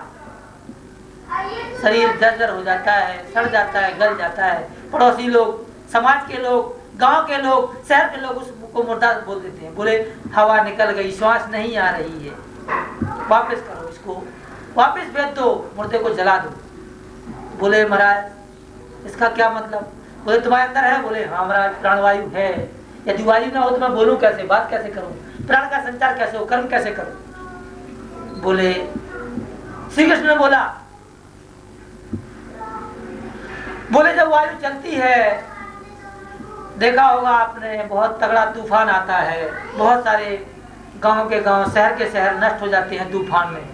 शरीर जर्जर हो जाता है, सड़ जाता है, गल जाता है। पड़ोसी लोग, समाज के लोग, गांव के लोग, शहर के लोग उसको मुर्दा बोल देते हैं। बोले हवा निकल गई, श्वास नहीं आ रही है, वापस करो इसको, वापस भेज दो, मुर्दे को जला दो। बोले महाराज इसका क्या मतलब? बोले तुम्हारे अंदर है? बोले हाँ महाराज, प्राणवायु है। यदि वायु ना हो तो मैं बोलूं कैसे, बात कैसे करूं, प्राण का संचार कैसे हो, कर्म कैसे करूं? बोले श्री कृष्ण ने बोला, बोले जब वायु चलती है, देखा होगा आपने, बहुत तगड़ा तूफान आता है, बहुत सारे गांव के गांव, शहर के शहर नष्ट हो जाते हैं तूफान में,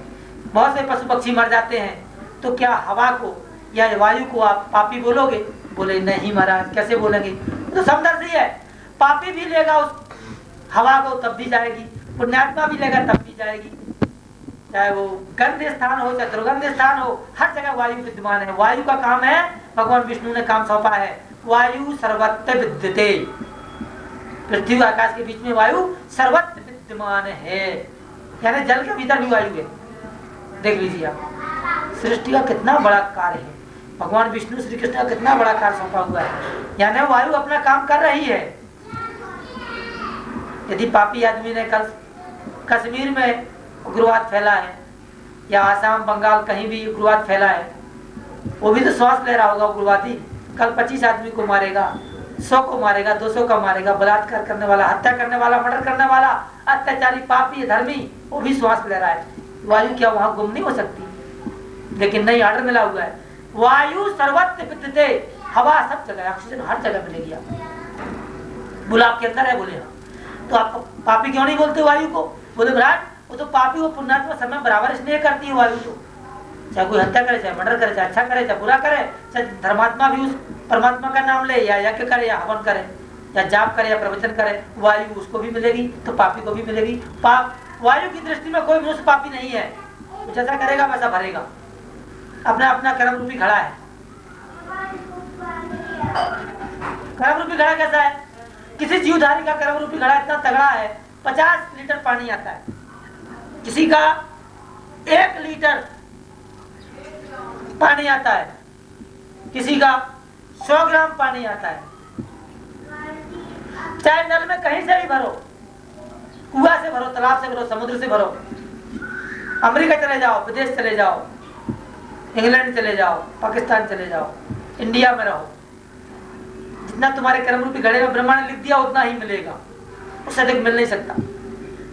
बहुत से पशु पक्षी मर जाते हैं। तो क्या हवा को या वायु को आप पापी बोलोगे? बोले नहीं महाराज, कैसे बोलेंगे? तो समदर्शी है, पापी भी लेगा उस हवा को तब भी जाएगी, पुण्यात्मा भी लेगा तब भी जाएगी। चाहे वो गंध स्थान हो चाहे दुर्गंध स्थान हो, हर जगह वायु विद्यमान है। वायु का काम है, भगवान विष्णु ने काम सौंपा है, वायु सर्वत्र विद्यते। पृथ्वी आकाश के बीच में वायु सर्वत्र विद्यमान है, यानी जल के भीतर भी वायु है। देख लीजिए आप, सृष्टि का कितना बड़ा कार्य है, भगवान विष्णु श्री कृष्ण का कितना बड़ा कार्य सौंपा हुआ है, यानी वायु अपना काम कर रही है। यदि पापी आदमी ने कल कश्मीर में उग्रवाद फैला है या आसाम बंगाल कहीं भी उग्रवाद फैला है, वो भी तो श्वास ले रहा होगा उग्रवादी। कल 25 आदमी को मारेगा, 100 को मारेगा, 200 का मारेगा, बलात्कार करने वाला, हत्या करने वाला, मर्डर करने वाला, अत्याचारी, पापी, धर्मी, वो भी श्वास ले रहा है। वायु क्या वहां गुम नहीं हो सकती? लेकिन नहीं, आर्डर मिला हुआ है, वायु सर्वत्र विद्यते, हवा सब जगह, ऑक्सीजन हर जगह मिलेगी। आपको बोला आपके अंदर है? बोले हाँ। तो आप पापी क्यों नहीं बोलते वायु को? बोले महाराज वो तो पापी वो पुण्यात्मा समय बराबर स्नेह करती है वायु तो, चाहे कोई हत्या करे, चाहे मर्डर करे, चाहे अच्छा करे, चाहे बुरा करे, चाहे धर्मात्मा भी उस परमात्मा का नाम ले, या यज्ञ करे, या हवन करे, या जाप करे, या प्रवचन करे, वायु उसको भी मिलेगी तो पापी को भी मिलेगी। पाप वायु की दृष्टि में कोई मनुष्य पापी नहीं है, जैसा करेगा वैसा भरेगा, अपना अपना कर्म रूपी घड़ा है। कर्म रूपी घड़ा कैसा है? किसी जीवधारी का कर्म रूपी घड़ा इतना तगड़ा है, 50 लीटर पानी आता है, किसी का 1 लीटर पानी आता है, किसी का 100 ग्राम पानी आता है। चाहे नल में कहीं से भी भरो, कुआं से भरो, तालाब से भरो, समुद्र से भरो, अमेरिका चले जाओ, विदेश चले जाओ, इंग्लैंड चले जाओ, पाकिस्तान चले जाओ, इंडिया में रहो, जितना तुम्हारे कर्म रूपी घड़े में ब्रह्मा ने लिख दिया उतना ही मिलेगा, उससे अधिक मिल नहीं सकता।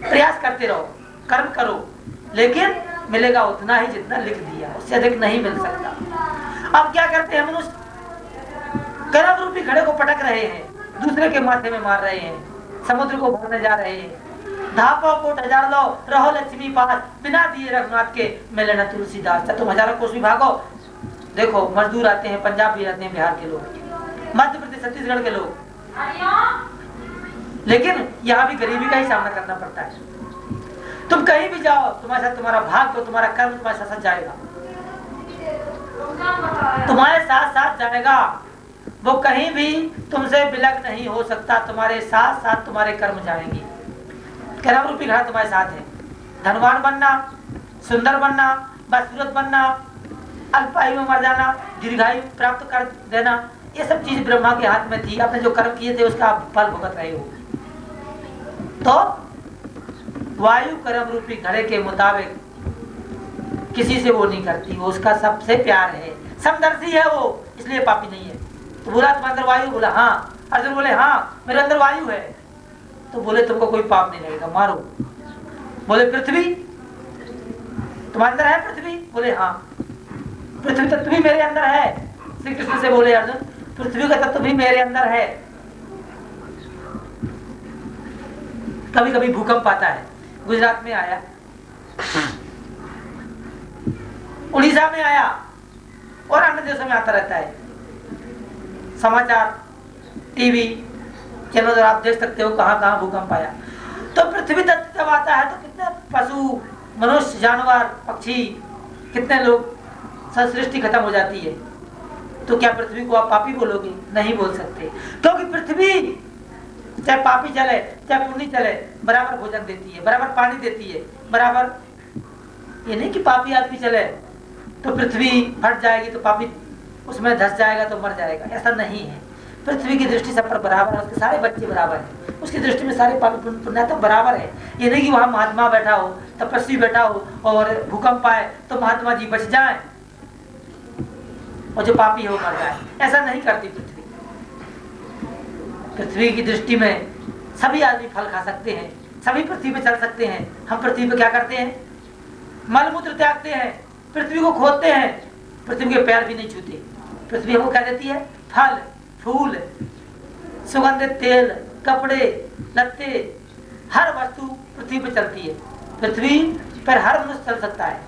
प्रयास करते रहो, कर्म करो, लेकिन मिलेगा उतना ही जितना लिख दिया, उससे अधिक नहीं मिल सकता। अब क्या करते हैं मनुष्य? कर्म रूपी घड़े को पटक रहे हैं, दूसरे के माथे में मार रहे हैं, समुद्र को भरने जा रहे हैं। धापो कोट हजार लो, रहो लक्ष्मी पास, बिना दिए रघुनाथ के मिले न तुलसीदास। तुम हजारों कोस भी भागो, देखो मजदूर आते हैं, पंजाब भी आते हैं, बिहार के लोग, मध्य प्रदेश, छत्तीसगढ़ के लोग, लेकिन यहाँ भी गरीबी का ही सामना करना पड़ता है। तुम कहीं भी जाओ, तुम्हारे साथ तुम्हारा भाग्य, तुम्हारा कर्म तुम्हारे साथ जाएगा, तुम्हारे साथ साथ जाएगा। वो कहीं भी तुमसे विलग नहीं हो सकता, तुम्हारे साथ साथ तुम्हारे कर्म जाएंगे। कर्म रूपी घड़ा तुम्हारे साथ है। धनवान बनना, सुंदर बनना, बस सूरत बनना, अल्पायु में मर जाना, दीर्घायु प्राप्त कर देना, ये सब चीज ब्रह्मा के हाथ में थी। आपने जो कर्म किए थे उसका आप फल भुगत रहे हो। तो वायु कर्म रूपी घड़े के मुताबिक किसी से वो नहीं करती, वो उसका सबसे प्यार है, समदर्शी है वो, इसलिए पापी नहीं है। तो बोला तुम्हारे अंदर वायु? बोला हाँ। अर्जुन बोले हाँ मेरे अंदर वायु है। तो बोले तुमको कोई पाप नहीं लगेगा, मारो। बोले पृथ्वी तुम्हारे अंदर है? पृथ्वी? बोले हाँ। पृथ्वी तत्व भी मेरे अंदर है। श्री कृष्ण से बोले अर्जुन पृथ्वी का तत्व भी मेरे अंदर है। कभी कभी भूकंप आता है, गुजरात में आया, उड़ीसा में आया और अन्य देशों में आता रहता है। समाचार टीवी चैनल आप देख सकते हो कहां कहां भूकंप आया। तो पृथ्वी तत्व जब आता है तो कितने पशु, मनुष्य, जानवर, पक्षी, कितने लोग, सब सृष्टि खत्म हो जाती है। तो क्या पृथ्वी को आप पापी बोलोगे? नहीं बोल सकते, क्योंकि पृथ्वी चाहे पापी चले चाहे पुण्य चले बराबर भोजन देती है, बराबर पानी देती है, बराबर। ये नहीं कि पापी आदमी चले तो पृथ्वी फट जाएगी तो पापी उसमें धस जाएगा तो मर जाएगा, ऐसा नहीं है। पृथ्वी की दृष्टि सब पर बराबर है, उसके सारे बच्चे बराबर हैं, उसकी दृष्टि में सारे पापी पुण्यात्मा बराबर है। ये नहीं कि वहां महात्मा बैठा हो, तपस्वी बैठा हो और भूकंप आए तो महात्मा जी बच जाए और जो पापी हो मर जाए, ऐसा नहीं करती पृथ्वी। पृथ्वी की दृष्टि में सभी आदमी फल खा सकते हैं, सभी पृथ्वी पे चल सकते हैं। हम पृथ्वी पे क्या करते हैं? मलमूत्र त्यागते हैं, पृथ्वी को खोदते हैं, पृथ्वी के पैर भी नहीं छूते। पृथ्वी हमको क्या देती है? फल, फूल, सुगंधित तेल, कपड़े, लत्ते, हर वस्तु पृथ्वी पे चलती है। पृथ्वी पर हर मनुष्य चल सकता है,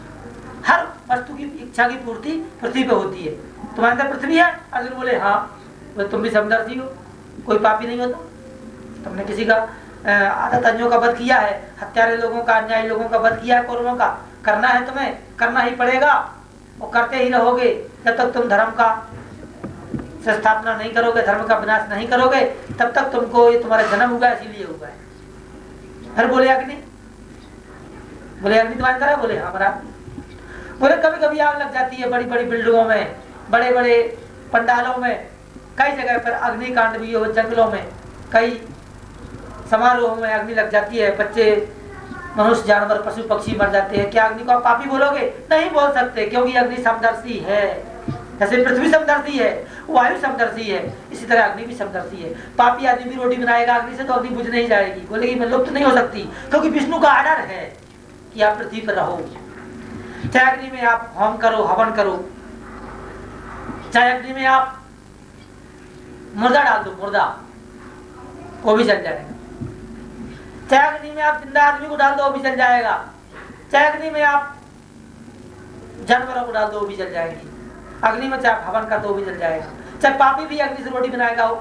हर वस्तु की इच्छा की पूर्ति पृथ्वी पे होती है। तुम्हारे अंदर पृथ्वी है? अर्जुन बोले हाँ। बोले तुम भी समदर्शी हो, कोई पापी नहीं होता। तुमने किसी का आदत अंजों का वध किया है, हत्यारे लोगों का, अन्यायी लोगों का वध किया है, कौरवों का, करना है तुम्हें, करना ही पड़ेगा और करते ही रहोगे जब तक तुम धर्म का स्थापना नहीं करोगे, धर्म का विनाश नहीं करोगे, तब तक तुमको ये तुम्हारा जन्म हुआ इसीलिए हुआ है। फिर बोले अग्नि? बोले अग्नि तुम्हारे अंदर है? बोले हाँ हमारा। बोले कभी कभी आग लग जाती है बड़ी बड़ी बिल्डिंगों में, बड़े बड़े पंडालों में, कई जगह पर अग्निकांड भी हो, जंगलों में कई समारोह में अग्नि लग जाती है, बच्चे, मनुष्य, जानवर, पशु पक्षी मर जाते हैं। क्या अग्नि को आप पापी बोलोगे? नहीं बोल सकते, क्योंकि अग्नि समदर्शी है। जैसे पृथ्वी समदर्शी है, वायु समदर्शी है, इसी तरह अग्नि भी समदर्शी है। पापी आदमी भी रोटी बनाएगा अग्नि से तो अग्नि बुझ नहीं जाएगी, बोलेगी मैं लुप्त नहीं हो सकती, क्योंकि विष्णु का आर्डर है कि आप पृथ्वी पर रहो। चाहे अग्नि में आप होम करो, हवन करो, चाहे अग्नि में आप मुर्दा डाल दो, मुर्दा वो भी जल जाएगा। चाहे अग्नि में आप जिंदा आदमी को डाल दो वो भी जल जाएगा। चाहे अग्नि में आप जानवरों को डाल दो वो भी जल जाएंगे। अग्नि में चाहे आप हवन कर दो वो भी जल जाएगा। चाहे पापी भी अग्नि से रोटी बनाएगा हो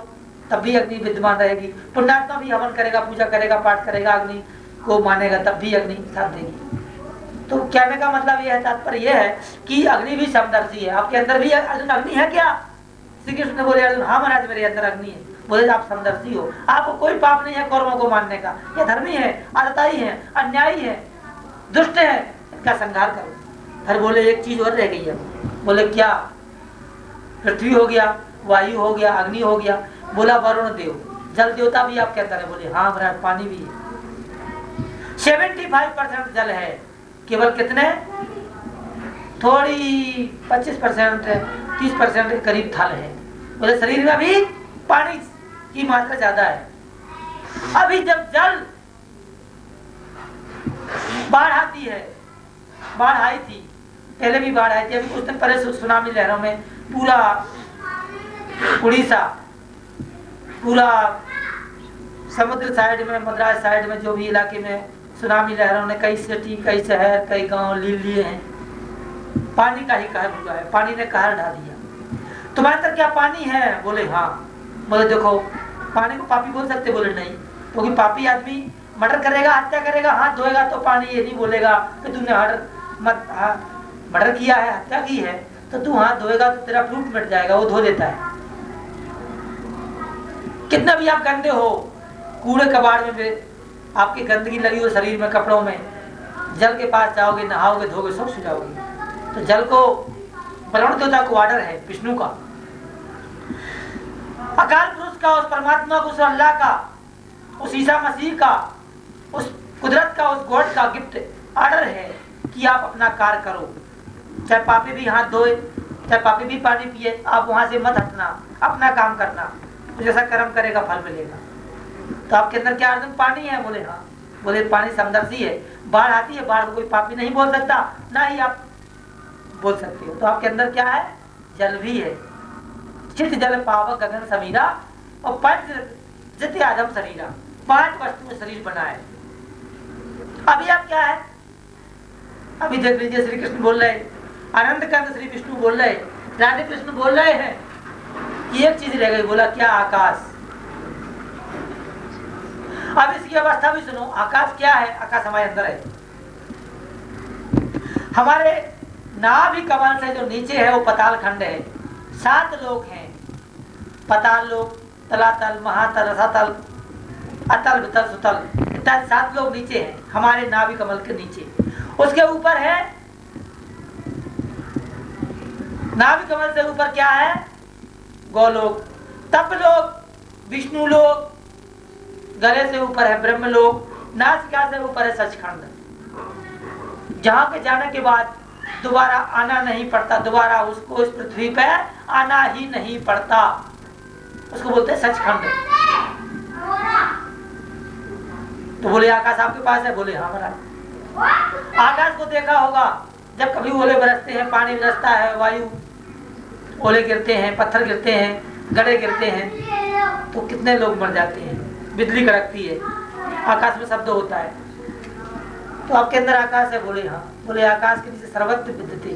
तब भी अग्नि विद्यमान रहेगी। पुण्यात्मा भी हवन करेगा, पूजा करेगा, पाठ करेगा, अग्नि को मानेगा, तब भी अग्नि साथ देगी। तो कहने का मतलब यह है, तात्पर्य यह है कि अग्नि भी समदर्शी है। आपके अंदर भी अर्जुन अग्नि है क्या? श्री कृष्ण बोले अर्जुन हाँ महाराज मेरे अंदर अग्नि है। बोले आप समदर्शी हो, आपको कोई पाप नहीं है कौरवों को मानने का। ये धर्मी है, आदताई है, अन्यायी है, दुष्ट है, इनका संहार करो। फिर बोले एक चीज और रह गई है। बोले क्या? पृथ्वी हो गया, वायु हो गया, अग्नि हो गया। बोला वरुण देव, जल देवता भी आपके अंदर है। बोले हाँ महाराज पानी भी है। 75% जल है, केवल कितने? थोड़ी 25%, 30% के करीब थल है। बोले शरीर में भी पानी की मात्रा ज्यादा है। अभी जब जल बाढ़ आती है, बाढ़ आई थी, पहले भी बाढ़ आई थी, अभी कुछ दिन पहले सुनामी लहरों में पूरा उड़ीसा, पूरा समुद्र साइड में, मद्रास साइड में, जो भी इलाके में सुनामी लहरों ने कई सिटी, कई शहर, कई गांव ले लिए हैं। पानी का ही कहर हुआ है, पानी ने कहर ढा दिया। तुम्हारे अंदर क्या पानी है? बोले हाँ। बोले देखो पानी को पापी बोल सकते? बोले नहीं, क्योंकि पापी आदमी मर्डर करेगा, हत्या करेगा, हाथ धोएगा तो पानी ये नहीं बोलेगा कि तुमने मर्डर किया है, हत्या की है, तो तू हाथ धोएगा तो तेरा फ्रूट मिट जाएगा, वो धो देता है। कितना भी आप गंदे हो, कूड़े कबाड़ में भी आपकी गंदगी लगी हो शरीर में, कपड़ों में, जल के पास जाओगे, नहाओगे, धोगे, सब जाओगे। तो जल को ब्रह्म देवता को ऑर्डर है, विष्णु का, अकाल पुरुष का, उस परमात्मा को, उस अल्लाह का, उस ईसा मसीह का, उस कुदरत का, उस गॉड का गिफ्ट ऑर्डर है कि आप अपना कार्य करो। चाहे पापी भी हाथ धोए, चाहे पापी भी पानी पिए, आप वहां से मत हटना, अपना काम करना, तो जैसा कर्म करेगा फल मिलेगा। तो आपके अंदर क्या अर्जुन पानी है? बोले हाँ। बोले पानी समदर्शी है, बाढ़ आती है, बाढ़ को कोई पापी नहीं बोल सकता, ना ही आप बोल सकते हो। तो आपके अंदर क्या है? जल भी है। चित जल पावक गगन समीरा और पंच जित आदम शरीरा, 5 वस्तु में शरीर बना है। अभी आप क्या है? अभी देख लीजिए, श्री कृष्ण बोल रहे, आनंद कंद श्री विष्णु बोल रहे, राधे कृष्ण बोल रहे हैं कि एक चीज रह गई। बोला क्या? आकाश। अब इसकी अवस्था भी सुनो। आकाश क्या है? आकाश हमारे अंदर है। हमारे नाभि कमल से जो नीचे है वो पताल खंड है। 7 लोक हैं, पताल लोक, तलातल, महातल, रसातल, अतल, वितल, सुतल, इत्यादि 7 लोग नीचे हैं हमारे नाभि कमल के नीचे। उसके ऊपर है, नाभि कमल से ऊपर क्या है? गोलोक, तपलोक, विष्णु लोक, गले से ऊपर है ब्रह्मलोक, नासिका से ऊपर है सचखंड, जहां के जाने के बाद दोबारा आना नहीं पड़ता, दोबारा उसको इस पृथ्वी पे आना ही नहीं पड़ता, उसको बोलते हैं सचखंड। तो बोले आकाश आपके पास है? बोले हाँ महाराज। आकाश को देखा होगा, जब कभी ओले बरसते हैं, पानी बरसता है, वायु, ओले गिरते हैं, पत्थर गिरते हैं, गड़े गिरते हैं, तो कितने लोग मर जाते हैं, बिजली कड़कती है, आकाश में शब्द होता है। तो आपके अंदर आकाश है? बोले हाँ। बोले आकाश के नीचे सर्वत्र विद्यते,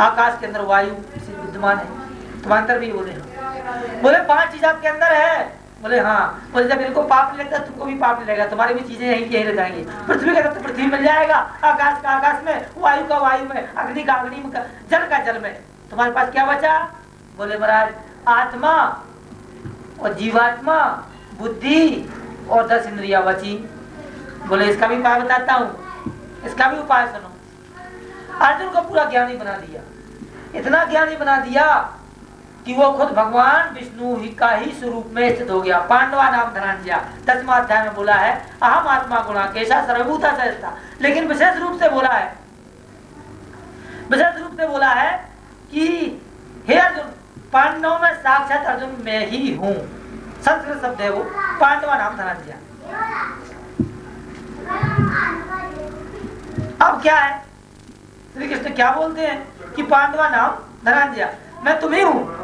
आकाश के अंदर वायु से विद्यमान है, तुम्हारे भी? बोले हाँ। बोले 5 चीज आपके अंदर है? बोले हाँ। बोले जब इनको पाप नहीं लगता तुमको भी पाप नहीं लगेगा, तुम्हारी भी चीजें यही रह जाएंगी। पृथ्वी का तो पृथ्वी मिल जाएगा, आकाश का आकाश में, वायु का वायु में, अग्नि का अग्नि में, जल का जल में, तुम्हारे पास क्या बचा? बोले महाराज आत्मा और जीवात्मा, बुद्धि और 10 इंद्रिया बची। बोले इसका भी उपाय बताता हूँ, इसका भी उपाय सुनो। अर्जुन को पूरा ज्ञानी बना दिया, इतना ज्ञानी बना दिया कि वो खुद भगवान विष्णु ही का ही स्वरूप में स्थित हो गया। पांडवा नाम धनंजय 10वां अध्याय में बोला है अहम आत्मा गुणा केशा सर्वभूता सहस्ता, लेकिन विशेष रूप से बोला है, विशेष रूप से बोला है कि हे अर्जुन, पांडवों में साक्षात अर्जुन मैं ही हूँ। संस्कृत शब्द है वो, पांडवा नाम धनंजय। अब क्या है, श्री कृष्ण क्या बोलते हैं कि पांडवा नाम धनंजय, मैं तुम्ही हूँ।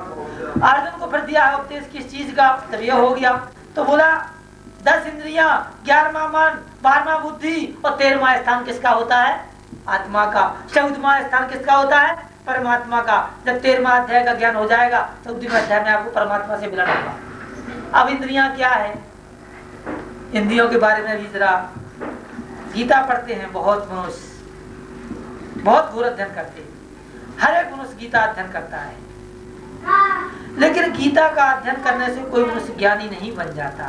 अर्जुन को फिर दिया है उपदेश किस चीज का, तब यह हो गया। तो बोला 10 इंद्रियां, 11वां मन, 12वां बुद्धि और 13वां स्थान किसका होता है? आत्मा का। 14वां स्थान किसका होता है? परमात्मा का। जब 13वां अध्याय का ज्ञान हो जाएगा, 14वें अध्याय में आपको परमात्मा से मिलना होगा। अब इंद्रियां क्या है, इंद्रियों के बारे में भी जरा गीता पढ़ते हैं बहुत मनुष्य, बहुत घोर अध्ययन करते हैं। हर एक मनुष्य गीता अध्ययन करता है, लेकिन गीता का अध्ययन करने से कोई मनुष्य ज्ञानी नहीं बन जाता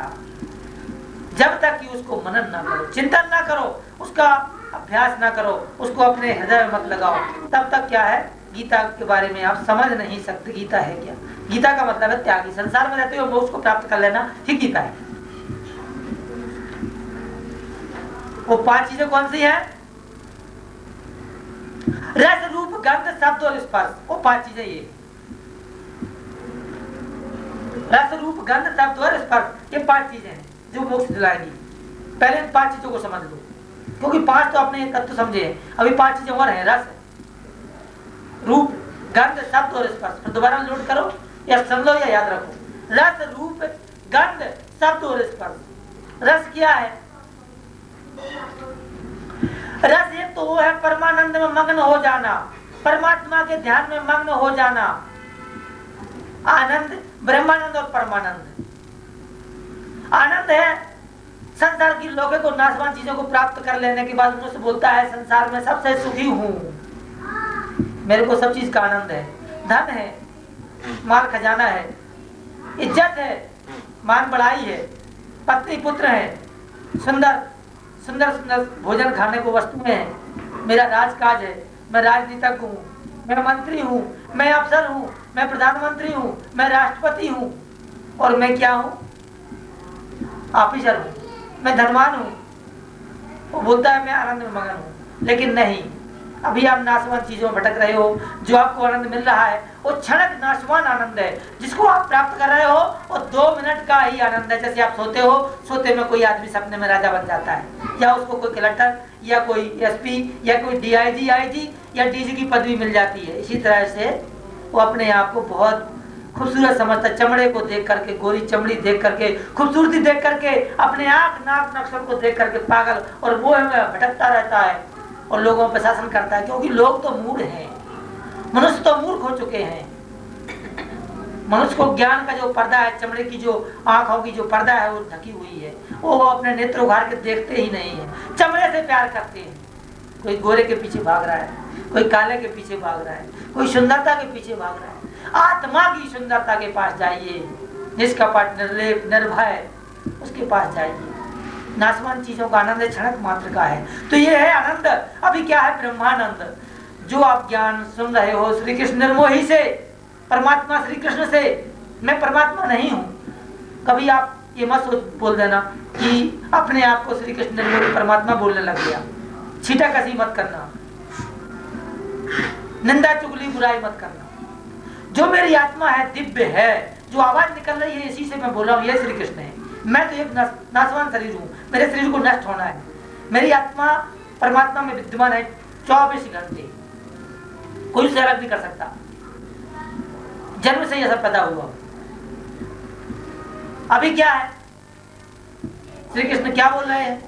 जब तक कि उसको मनन ना करो, चिंतन ना करो, उसका अभ्यास ना करो, उसको अपने हृदय में मत लगाओ, तब तक क्या है, गीता के बारे में आप समझ नहीं सकते गीता है क्या। गीता का मतलब है त्यागी, संसार में रहते हो मोक्ष को प्राप्त कर लेना, ठीक गीता है। वो 5 चीजें कौन सी है? रस रूप गंध शब्द और स्पर्श, वो 5 चीजें ये, रस रूप गंध शब्द और स्पर्श, ये 5 चीजें हैं जो मोक्ष दिलाएंगी। पहले इन 5 चीजों को समझ लो, क्योंकि 5 तो आपने तत्व समझे हैं, अभी 5 चीजें और हैं, रस रूप गंध शब्द और स्पर्श। फिर दोबारा नोट करो या समझ लो या याद रखो, रस रूप गंध शब्द और स्पर्श। रस क्या है? रस एक तो वो है परमानंद में मग्न हो जाना, परमात्मा के ध्यान में मग्न हो जाना। आनंद, ब्रह्मानंद और परमानंद। आनंद है संसार की लौकिक और नाशवान चीजों को प्राप्त कर लेने के बाद मनुष्य बोलता है संसार में सबसे सुखी हूँ, मेरे को सब चीज का आनंद है। धन है, माल खजाना है, इज्जत है, मान बढ़ाई है, पत्नी पुत्र है, सुंदर सुंदर सुंदर भोजन खाने को वस्तुएं हैं, मेरा राजकाज है, मैं राजनीतिज्ञ हूँ, मैं मंत्री हूँ, मैं अफसर हूँ, मैं प्रधानमंत्री हूँ, मैं राष्ट्रपति हूँ, और मैं क्या हूँ? ऑफिसर हूँ, मैं धनवान हूँ। वो बोलता है मैं आनंद में मगन हूँ, लेकिन नहीं, अभी आप नाशवान चीजों में भटक रहे हो। जो आपको आनंद मिल रहा है वो क्षणिक नाशवान आनंद है। जिसको आप प्राप्त कर रहे हो वो 2 मिनट का ही आनंद है। जैसे आप सोते हो, सोते में कोई आदमी सपने में राजा बन जाता है, या उसको कोई कलेक्टर या कोई एसपी या कोई डीआईजी आईजी या डीजी की पदवी मिल जाती है। इसी तरह से वो अपने आप को बहुत खूबसूरत समझता है। चमड़े को देख करके, गोरी चमड़ी देख करके, खूबसूरती देख करके, अपने आंख नाक नक्शों को देख करके पागल और वो भटकता रहता है और लोगों पर शासन करता है। क्योंकि लोग तो मूढ़ हैं, मनुष्य तो मूर्ख हो चुके हैं। मनुष्य को ज्ञान का जो पर्दा है, चमड़े की जो आंखों की जो पर्दा है वो ढकी हुई है, वो अपने नेत्र उघाड़ के देखते ही नहीं है। चमड़े से प्यार करते हैं। कोई गोरे के पीछे भाग रहा है, कोई काले के पीछे भाग रहा है, कोई सुंदरता के पीछे भाग रहा है। आत्मा की सुंदरता के पास जाइए, निष्कपट निर्लेप निर्भय, उसके पास जाइए। नाशवान चीजों का आनंद क्षणिक मात्र का है। तो ये है आनंद। अभी क्या है? ब्रह्मानंद। जो आप ज्ञान सुन रहे हो श्री कृष्ण निर्मोही से, परमात्मा श्री कृष्ण से, मैं परमात्मा नहीं हूं। कभी आप ये मत बोल देना कि अपने आप को श्री कृष्ण निर्मोही परमात्मा बोलने लग गया। छीटा कसी मत करना, निंदा चुगली बुराई मत करना। जो मेरी आत्मा है, दिव्य है, जो आवाज निकल रही है, इसी से मैं बोल रहा हूँ, ये श्री कृष्ण है। मैं तो एक नाशवान शरीर हूँ, मेरे शरीर को नष्ट होना है। मेरी आत्मा परमात्मा में विद्यमान है 24 घंटे, कोई उसे अलग नहीं कर सकता। जन्म से यह सब पैदा हुआ। अभी क्या है? श्री कृष्ण क्या बोल रहे हैं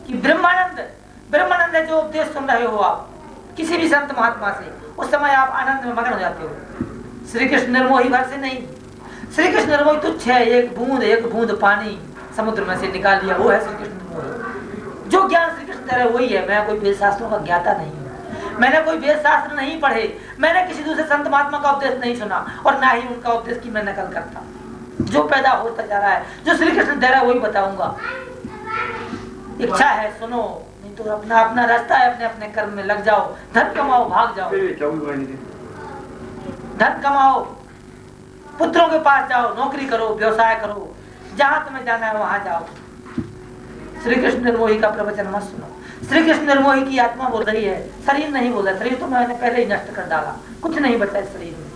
कि ब्रह्मानंद, ब्रह्मानंद है। जो उपदेश सुन रहे हो आप किसी भी संत महात्मा से, उस समय आप आनंद में मगन हो जाते हो। श्री कृष्ण निर्मोही भर से नहीं। श्री कृष्ण निर्मोही तुच्छ है, एक बूंद पानी समुद्र में से निकाल लिया, वो है श्री कृष्ण निर्मोही। जो ज्ञान श्री कृष्ण दे रहे वही है। मैं कोई वेद शास्त्रों का ज्ञाता नहीं हूँ, मैंने कोई वेद शास्त्र नहीं पढ़े, मैंने किसी दूसरे संत महात्मा का उपदेश नहीं सुना, और ना ही उनका उपदेश की मैं नकल करता। जो पैदा होता जा रहा है, जो श्री कृष्ण दे रहा है वही बताऊंगा। इच्छा है सुनो, नहीं तो अपना अपना रास्ता है, अपने अपने कर्म में लग जाओ। धन कमाओ, भाग जाओ, धन कमाओ, पुत्रों के पास जाओ, नौकरी करो, व्यवसाय करो, जहां तुम्हें जाना है वहां जाओ। श्री कृष्ण निर्मोही का प्रवचन मत सुनो। श्री कृष्ण निर्मोही की आत्मा बोल रही है, शरीर नहीं बोल रहा। शरीर तो मैंने पहले ही नष्ट कर डाला, कुछ नहीं बचा इस शरीर में।